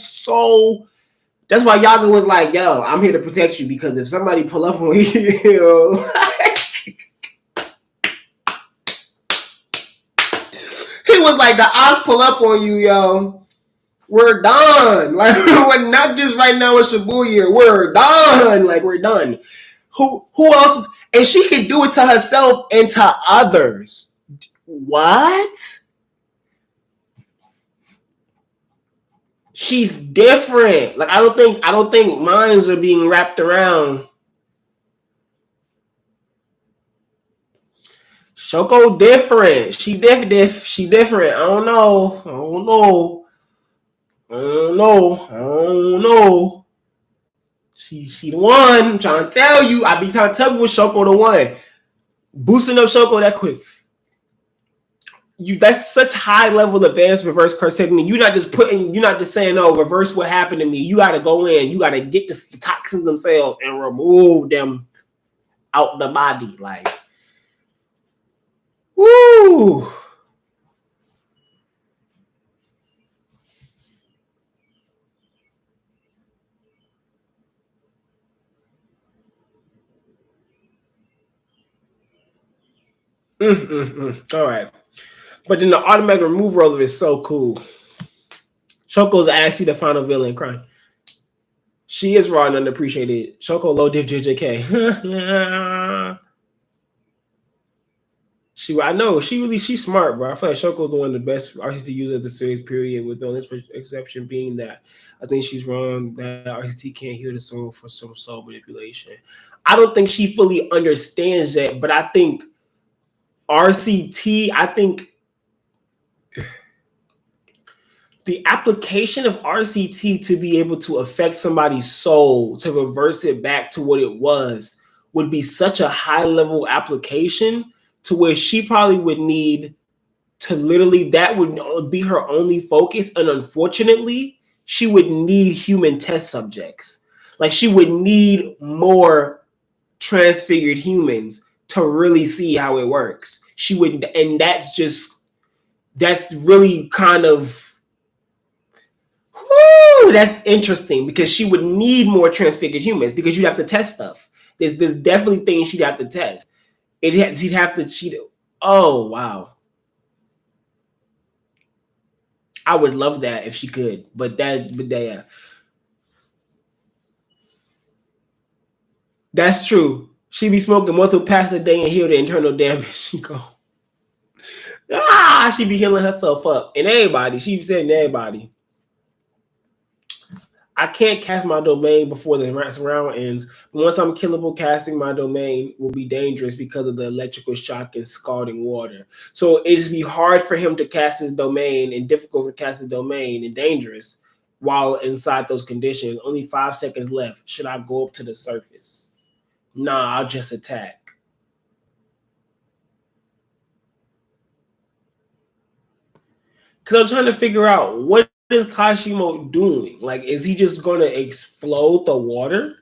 That's why Yaga was like, yo, I'm here to protect you because if somebody pull up on you, he was like, the Oz pull up on you, yo. We're done. Like we're not just right now with Shibuya. We're done. Like we're done. Who else is, and she can do it to herself and to others. What? She's different. Like I don't think minds are being wrapped around. Shoko different. She different. I don't know. She the one. I'm trying to tell you. I be trying to tell you, Shoko the one. Boosting up Shoko that quick. That's such high level advanced reverse curse technique. You're not just saying, oh, reverse what happened to me. You got to go in. You got to get the toxins themselves and remove them out the body. Like, woo. All right. But then the automatic remove roller is so cool. Shoko's actually the final villain crying. She is raw and underappreciated. Shoko low div JJK. She's smart, bro. I feel like Shoko's one of the best RCT users of the series, period, with the only exception being that I think she's wrong that RCT can't heal the soul for some soul manipulation. I don't think she fully understands that, but I think RCT, the application of RCT to be able to affect somebody's soul, to reverse it back to what it was, would be such a high level application to where she probably would need to literally, that would be her only focus. And unfortunately, she would need human test subjects. Like she would need more transfigured humans to really see how it works. She would, and that's really kind of that's interesting because she would need more transfigured humans because you'd have to test stuff. There's definitely things she'd have to test. She'd have to cheat. Oh wow. I would love that if she could, but yeah. That's true. She be smoking multiple packs a day and heal the internal damage. She go, she be healing herself up. And everybody, she be saying to everybody, I can't cast my domain before the round ends. But once I'm killable, casting my domain will be dangerous because of the electrical shock and scalding water. So it'd be hard for him to cast his domain and difficult to cast his domain and dangerous while inside those conditions. Only 5 seconds left. Should I go up to the surface? Nah, I'll just attack. Because I'm trying to figure out what is Kashimo doing? Like, is he just going to explode the water?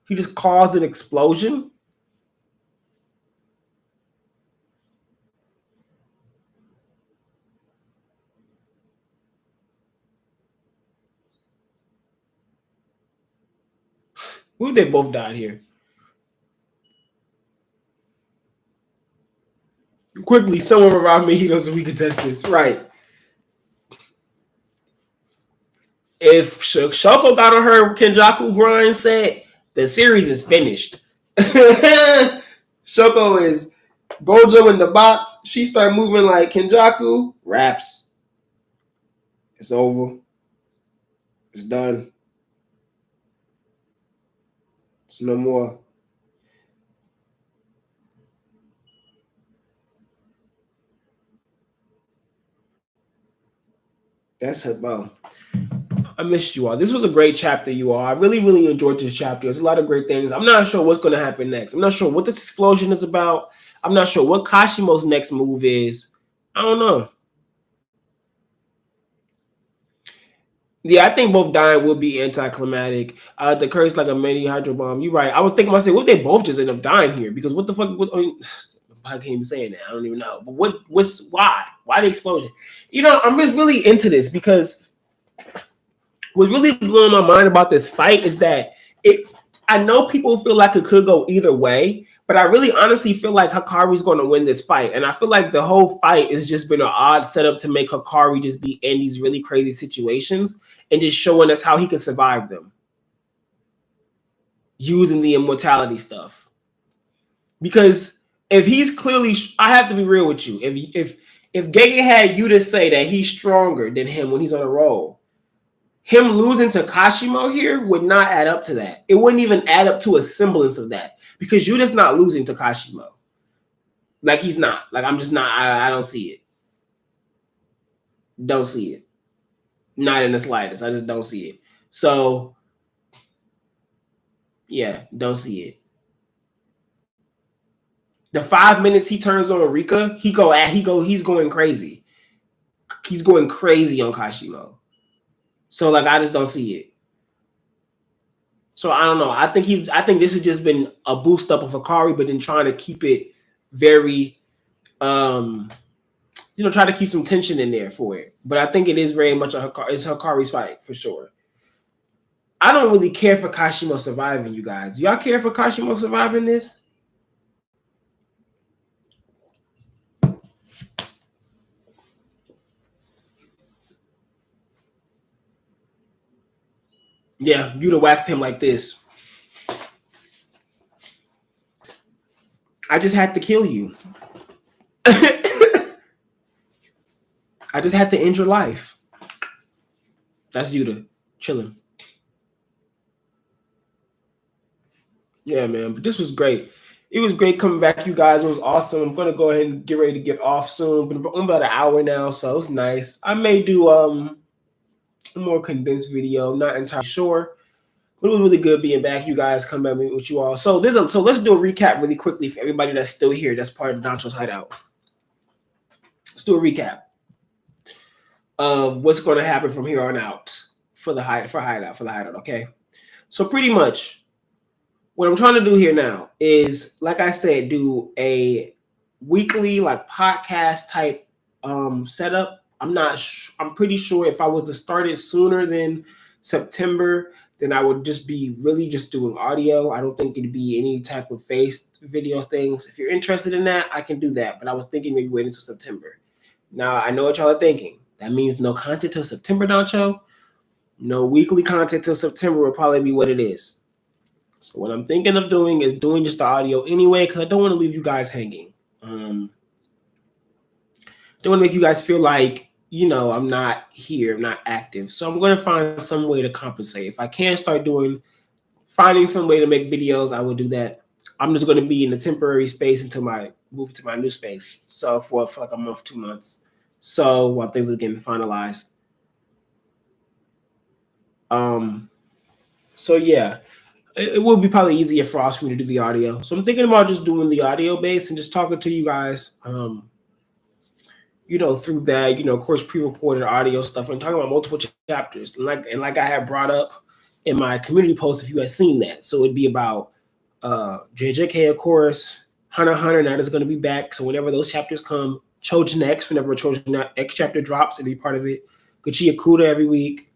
He just caused an explosion? Who they both died here? Quickly, someone revive me so we can test this. Right. If Shoko got on her Kenjaku grind set, the series is finished. Shoko is Gojo in the box. She start moving like Kenjaku. Wraps. It's over. It's done. It's no more. That's it, bro. I missed you all. This was a great chapter, you all. I really, really enjoyed this chapter. There's a lot of great things. I'm not sure what's going to happen next. I'm not sure what this explosion is about. I'm not sure what Kashimo's next move is. I don't know. Yeah, I think both dying will be anticlimactic. The curse like a mini hydro bomb. You're right. I was thinking myself, what if they both just end up dying here? Because what the fuck? I can't even say that. I don't even know. But why? Why the explosion? You know, I'm just really into this because what's really blowing my mind about this fight is that I know people feel like it could go either way, but I really honestly feel like Hakari's going to win this fight. And I feel like the whole fight has just been an odd setup to make Hakari just be in these really crazy situations and just showing us how he can survive them using the immortality stuff. Because if he's clearly, I have to be real with you. If Gege had you to say that he's stronger than him when he's on a roll, him losing to Kashimo here would not add up to that. It wouldn't even add up to a semblance of that because you're just not losing to Kashimo. Like he's not. Like I'm just not. I don't see it. Don't see it. Not in the slightest. I just don't see it. So yeah, don't see it. The 5 minutes he turns on Rika, he's going crazy. He's going crazy on Kashimo. So like I just don't see it. So I don't know. I think this has just been a boost up of Hakari, but then trying to keep it very try to keep some tension in there for it. But I think it is very much it's Hakari's fight for sure. I don't really care for Kashimo surviving, you guys. Y'all care for Kashimo surviving this? Yeah, you'd have waxed him like this. I just had to kill you. I just had to end your life. That's Yuta chilling. Yeah, man. But this was great. It was great coming back, you guys. It was awesome. I'm gonna go ahead and get ready to get off soon. But I'm about an hour now, so it's nice. I may do a more condensed video. Not entirely sure. But it was really good being back. You guys come back with you all. So let's do a recap really quickly for everybody that's still here. That's part of Danchou's Hideout. Let's do a recap of what's going to happen from here on out for the Hideout. Okay. So pretty much what I'm trying to do here now is, like I said, do a weekly like podcast type setup. I'm pretty sure if I was to start it sooner than September, then I would just be really just doing audio. I don't think it'd be any type of face video things. If you're interested in that, I can do that. But I was thinking maybe wait until September. Now I know what y'all are thinking. That means no content till September, Danchou. No weekly content till September will probably be what it is. So what I'm thinking of doing is doing just the audio anyway, because I don't want to leave you guys hanging. Don't want to make you guys feel like, I'm not here, I'm not active. So I'm going to find some way to compensate. If I can start finding some way to make videos, I will do that. I'm just going to be in a temporary space until I move to my new space. So for like a month, 2 months. So while things are getting finalized. So yeah, it will be probably easier for us for me to do the audio. So I'm thinking about just doing the audio base and just talking to you guys, through that, of course, pre-recorded audio stuff and talking about multiple chapters. And like I had brought up in my community post, if you had seen that. So it'd be about JJK, of course, Hunter x Hunter, that is going to be back. So whenever those chapters come, Trojan X, whenever a Trojan X chapter drops, it'll be part of it. Gege Kuda every week.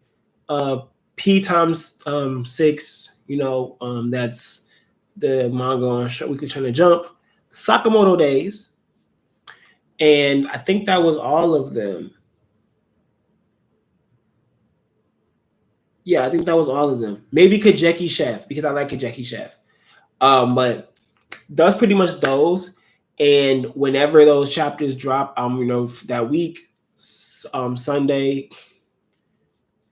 P times 6, that's the manga on Weekly Shonen Jump. Sakamoto Days. And I think that was all of them. Yeah, I think that was all of them. Maybe Kajeki Chef, because I like Kajeki Chef. But that's pretty much those. And whenever those chapters drop, that week, Sunday,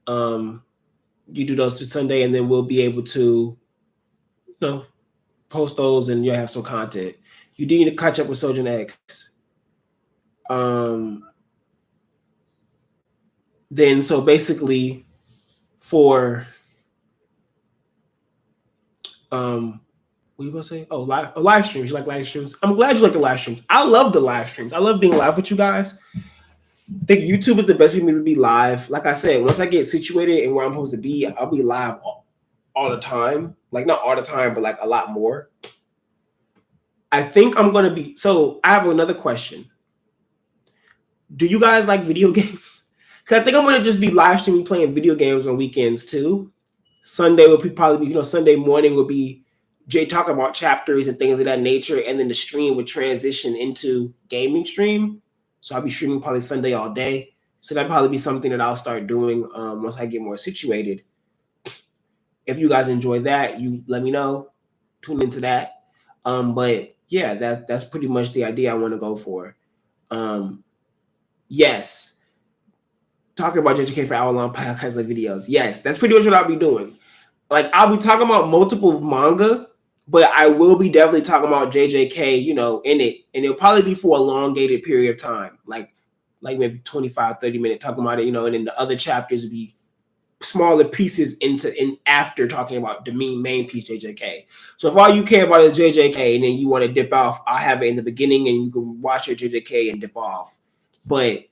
you do those for Sunday, and then we'll be able to, post those, and you'll have some content. You do need to catch up with Sojourn X. Then so basically for what you about to say? Oh, live streams. You like live streams? I'm glad you like the live streams. I love the live streams. I love being live with you guys. I think YouTube is the best way for me to be live. Like I said, once I get situated and where I'm supposed to be, I'll be live all the time. Like not all the time, but like a lot more. I think I'm gonna be. So I have another question. Do you guys like video games? Because I think I'm gonna just be live streaming playing video games on weekends too. Sunday will probably be, Sunday morning will be Jay talking about chapters and things of that nature, and then the stream would transition into gaming stream. So I'll be streaming probably Sunday all day. So that'd probably be something that I'll start doing once I get more situated. If you guys enjoy that, you let me know. Tune into that. But yeah, that's pretty much the idea I want to go for. Yes. Talking about JJK for hour-long podcast like videos. Yes, that's pretty much what I'll be doing. Like I'll be talking about multiple manga, but I will be definitely talking about JJK, in it. And it'll probably be for a elongated period of time, like maybe 25, 30 minutes talking about it, and then the other chapters will be smaller pieces after talking about the main piece, JJK. So if all you care about is JJK and then you want to dip off, I'll have it in the beginning and you can watch your JJK and dip off. But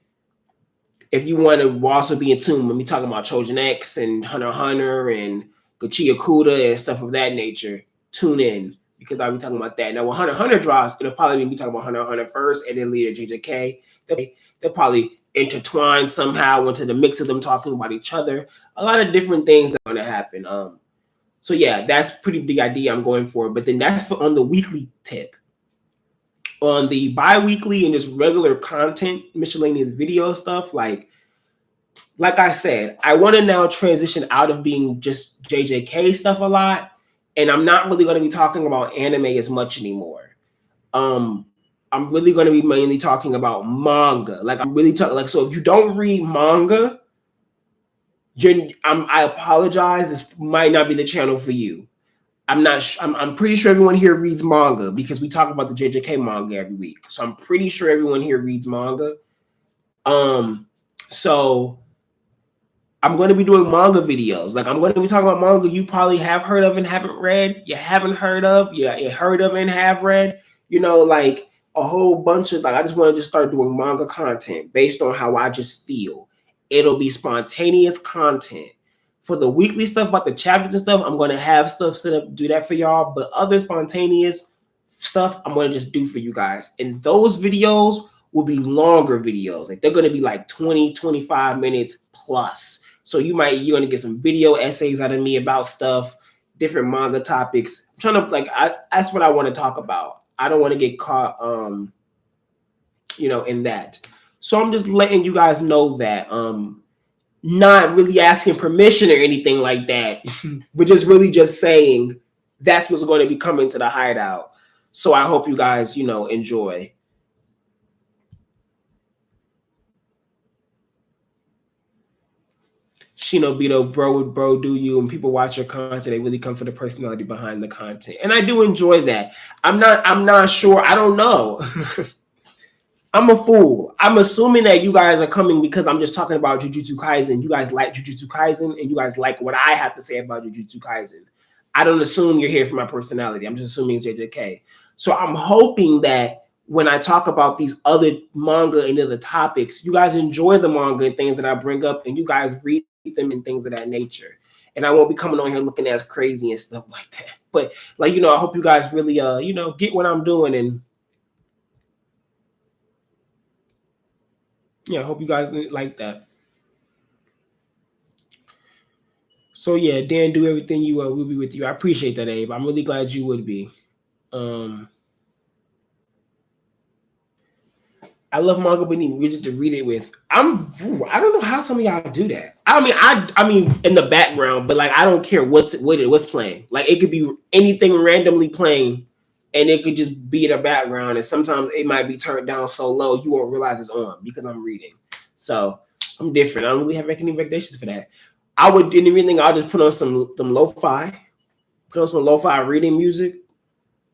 if you want to also be in tune with me talking about Trojan X and Hunter x Hunter and Gege Kuda and stuff of that nature, tune in because I'll be talking about that. Now, when Hunter x Hunter drops, it'll probably be talking about Hunter x Hunter first and then later JJK. They'll probably intertwine somehow into the mix of them talking about each other. A lot of different things that are going to happen. So yeah, that's pretty big idea I'm going for. But then that's on the weekly tip. On the bi-weekly and just regular content, miscellaneous video stuff, like I said, I want to now transition out of being just JJK stuff a lot, and I'm not really going to be talking about anime as much anymore. I'm really going to be mainly talking about manga. Like I'm really talking like, so if you don't read manga, I apologize. This might not be the channel for you. I'm pretty sure everyone here reads manga because we talk about the JJK manga every week. So I'm pretty sure everyone here reads manga. So I'm going to be doing manga videos. Like I'm going to be talking about manga you probably have heard of and haven't read. You haven't heard of. Yeah, you heard of and have read. Like a whole bunch of I just want to just start doing manga content based on how I just feel. It'll be spontaneous content For the weekly stuff about the chapters and stuff, I'm gonna have stuff set up to do that for y'all. But other spontaneous stuff, I'm gonna just do for you guys. And those videos will be longer videos. Like they're gonna be like 20, 25 minutes plus. So you're gonna get some video essays out of me about stuff, different manga topics. I'm trying to that's what I want to talk about. I don't want to get caught in that. So I'm just letting you guys know that not really asking permission or anything like that, but just saying that's what's going to be coming to the Hideout. So I hope you guys, enjoy. Shinobito, bro would bro do you, and people watch your content, they really come for the personality behind the content. And I do enjoy that. I'm not sure. I don't know. I'm a fool. I'm assuming that you guys are coming because I'm just talking about Jujutsu Kaisen. You guys like Jujutsu Kaisen, and you guys like what I have to say about Jujutsu Kaisen. I don't assume you're here for my personality. I'm just assuming JJK. So I'm hoping that when I talk about these other manga and other topics, you guys enjoy the manga and things that I bring up, and you guys read them and things of that nature. And I won't be coming on here looking as crazy and stuff like that. But I hope you guys really get what I'm doing, and I hope you guys like that. So yeah, Dan, do everything you want. We'll be with you. I appreciate that, Abe. I'm really glad you would be. I love manga, but need music to read it with. I don't know how some of y'all do that. I mean, in the background, but I don't care what's playing. It could be anything randomly playing, and it could just be in the background. And sometimes it might be turned down so low you won't realize it's on because I'm reading. So I'm different. I don't really have any recommendations for that. I would in everything. I'll just put on some lo-fi, put on some lo-fi reading music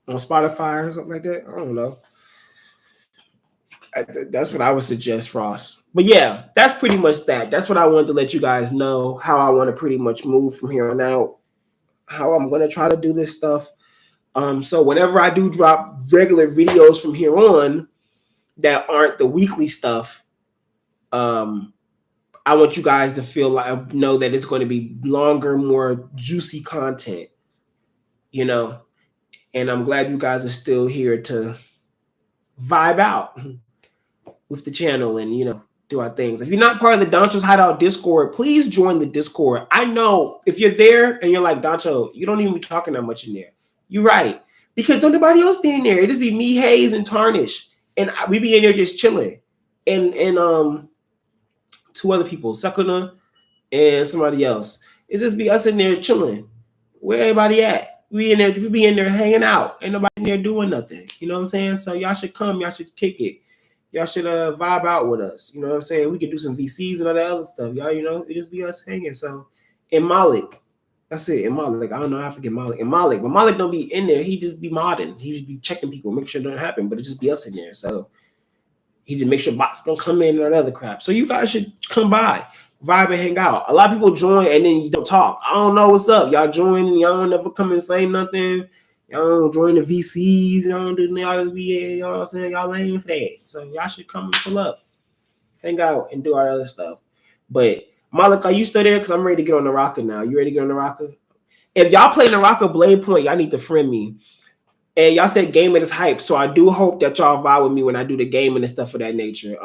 on Spotify or something like that. I don't know. That's what I would suggest, Frost. But yeah, that's pretty much that. That's what I wanted to let you guys know, how I want to pretty much move from here on out, how I'm going to try to do this stuff. So whenever I do drop regular videos from here on that aren't the weekly stuff, I want you guys to know that it's going to be longer, more juicy content, and I'm glad you guys are still here to vibe out with the channel and do our things. If you're not part of the Danchou's Hideout Discord, please join the Discord. I know if you're there and you're like, Danchou, you don't even be talking that much in there. You're right. Because don't nobody else be in there. It just be me, Hayes, and Tarnish. And we be in there just chilling. And two other people, Sakuna and somebody else. It's just be us in there chilling. Where everybody at? We be in there hanging out. Ain't nobody in there doing nothing. You know what I'm saying? So y'all should come. Y'all should kick it. Y'all should vibe out with us. You know what I'm saying? We could do some VCs and all that other stuff. Y'all, it just be us hanging. So, and Malik. That's it. And Malik. I don't know how to forget Malik. And Malik. But Malik don't be in there. He just be modding. He just be checking people, make sure it don't happen. But it just be us in there. So, he just make sure bots don't come in and all that other crap. So, you guys should come by, vibe and hang out. A lot of people join and then you don't talk. I don't know what's up. Y'all join and y'all don't never come and say nothing. Y'all don't join the VCs. Y'all don't do y'all just be, you know what I'm saying? Y'all lame for that. So y'all should come and pull up, hang out, and do our other stuff. But Malik, are you still there? Because I'm ready to get on the rocker now. You ready to get on the rocker? If y'all play the rocker Blade Point, y'all need to friend me. And y'all said gaming is hype. So I do hope that y'all vibe with me when I do the gaming and stuff of that nature.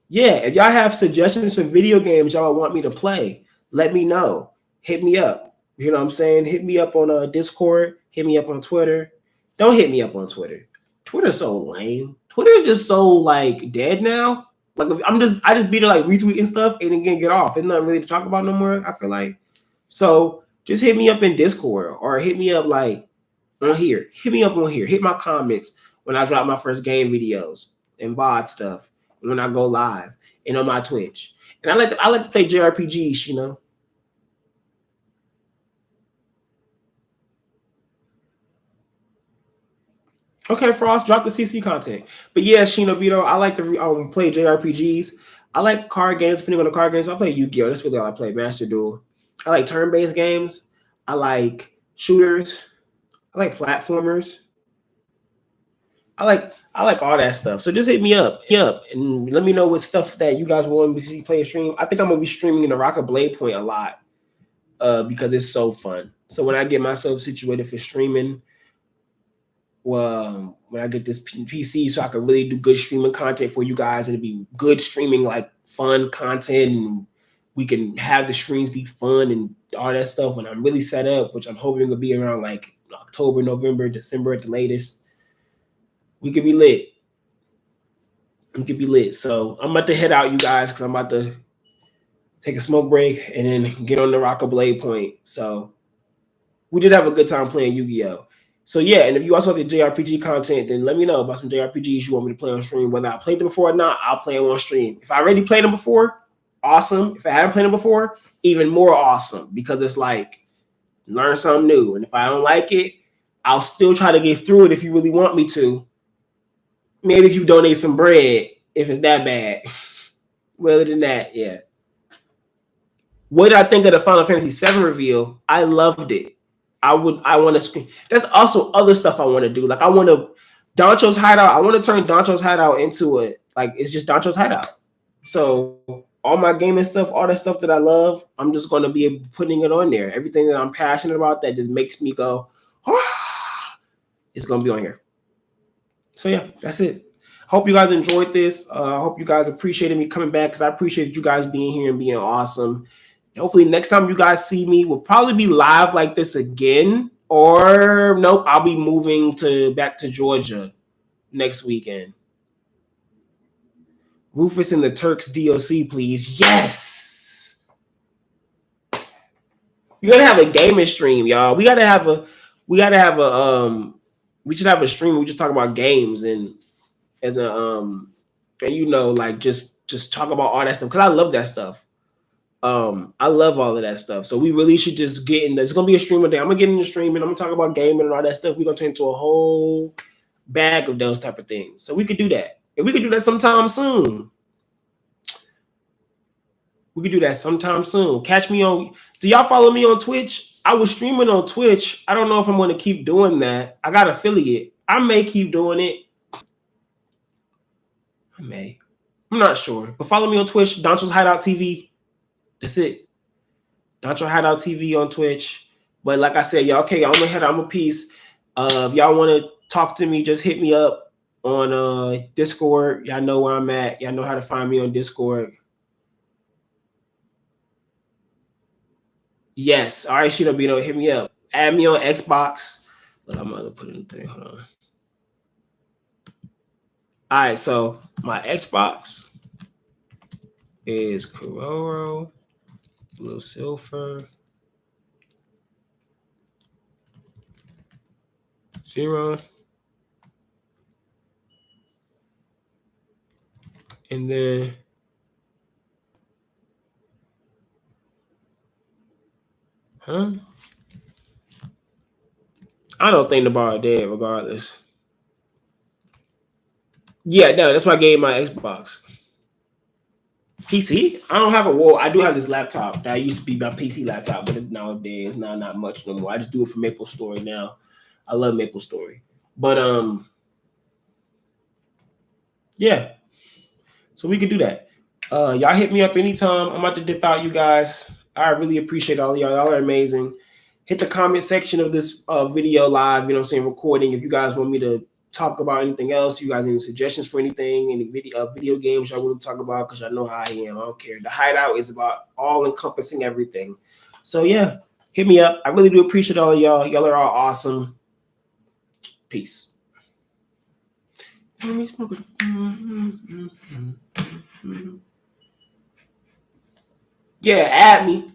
Yeah, if y'all have suggestions for video games y'all want me to play, let me know. Hit me up. You know what I'm saying? Hit me up on Discord. Hit me up on Twitter. Don't hit me up on Twitter. Twitter's so lame. Twitter's just so dead now. I just be there retweeting stuff and then get off. There's nothing really to talk about no more, I feel like. So just hit me up in Discord or hit me up on here. Hit me up on here. Hit my comments when I drop my first game videos and VOD stuff. When I go live and on my Twitch. And I like to play JRPGs, Okay, Frost, drop the CC content. But yeah, Shinobito, I like to play JRPGs. I like card games, depending on the card games. I play Yu-Gi-Oh! That's really all I play. Master Duel. I like turn-based games. I like shooters. I like platformers. I like all that stuff. So just hit me up, and let me know what stuff that you guys want me to see play a stream. I think I'm gonna be streaming in the Rocket Blade Point a lot, because it's so fun. So when I get myself situated for streaming, well, when I get this PC, so I can really do good streaming content for you guys, and it'd be good streaming, like fun content, and we can have the streams be fun and all that stuff. When I'm really set up, which I'm hoping will be around like October, November, December at the latest, we could be lit. We could be lit. So I'm about to head out, you guys, because I'm about to take a smoke break and then get on the Rocket Blade Point. So we did have a good time playing Yu-Gi-Oh! So yeah, and if you also have the JRPG content, then let me know about some JRPGs you want me to play on stream. Whether I played them before or not, I'll play them on stream. If I already played them before, awesome. If I haven't played them before, even more awesome, because it's like learn something new. And if I don't like it, I'll still try to get through it if you really want me to. Maybe if you donate some bread, if it's that bad. Other than that, yeah. What did I think of the Final Fantasy VII reveal? I loved it. I want to screen. There's also other stuff I want to do. Like I want to Danchou's Hideout. I want to turn Danchou's Hideout into it's just Danchou's Hideout. So all my gaming stuff, all that stuff that I love, I'm just going to be putting it on there. Everything that I'm passionate about that just makes me go, it's going to be on here. So yeah, that's it. Hope you guys enjoyed this. I hope you guys appreciated me coming back, because I appreciate you guys being here and being awesome. Hopefully next time you guys see me, we'll probably be live like this again. Or nope, I'll be moving back to Georgia next weekend. Rufus and the Turks DLC, please. Yes. We gotta have a gaming stream, y'all. We should have a stream. We just talk about games and like just talk about all that stuff, because I love that stuff. I love all of that stuff. So we really should just get in. There's gonna be a streamer day. I'm gonna get in the stream and I'm gonna talk about gaming and all that stuff. We're gonna turn into a whole bag of those type of things. So we could do that. If we could do that sometime soon. We could do that sometime soon. Catch me on. Do y'all follow me on Twitch? I was streaming on Twitch. I don't know if I'm gonna keep doing that. I got affiliate. I may keep doing it. I may. I'm not sure. But follow me on Twitch, Danchou's Hideout TV. That's it. Danchou Hideout TV on Twitch. But like I said, y'all, okay, I'm gonna head out. I'm a piece. If y'all want to talk to me, just hit me up on Discord. Y'all know where I'm at. Y'all know how to find me on Discord. Yes. All right, Shidobito, hit me up. Add me on Xbox. But I'm gonna put in the thing. Hold on. All right, so my Xbox is Kororo, Blue Silver, 0, and then I don't think the bar dead regardless. Yeah, no, that's why I gave my Xbox. PC? I don't have I do have this laptop that used to be my PC laptop, but nowadays it's not much no more. I just do it for Maple Story now. I love Maple Story. But yeah. So we could do that. Y'all hit me up anytime. I'm about to dip out, you guys. I really appreciate all y'all. Y'all are amazing. Hit the comment section of this video live, you know what I'm saying, recording. If you guys want me to talk about anything else, you guys have any suggestions for anything, any video games y'all want to talk about, because y'all know how I am. I don't care. The Hideout is about all-encompassing everything. So yeah, hit me up. I really do appreciate all of y'all. Y'all are all awesome. Peace. Yeah, add me.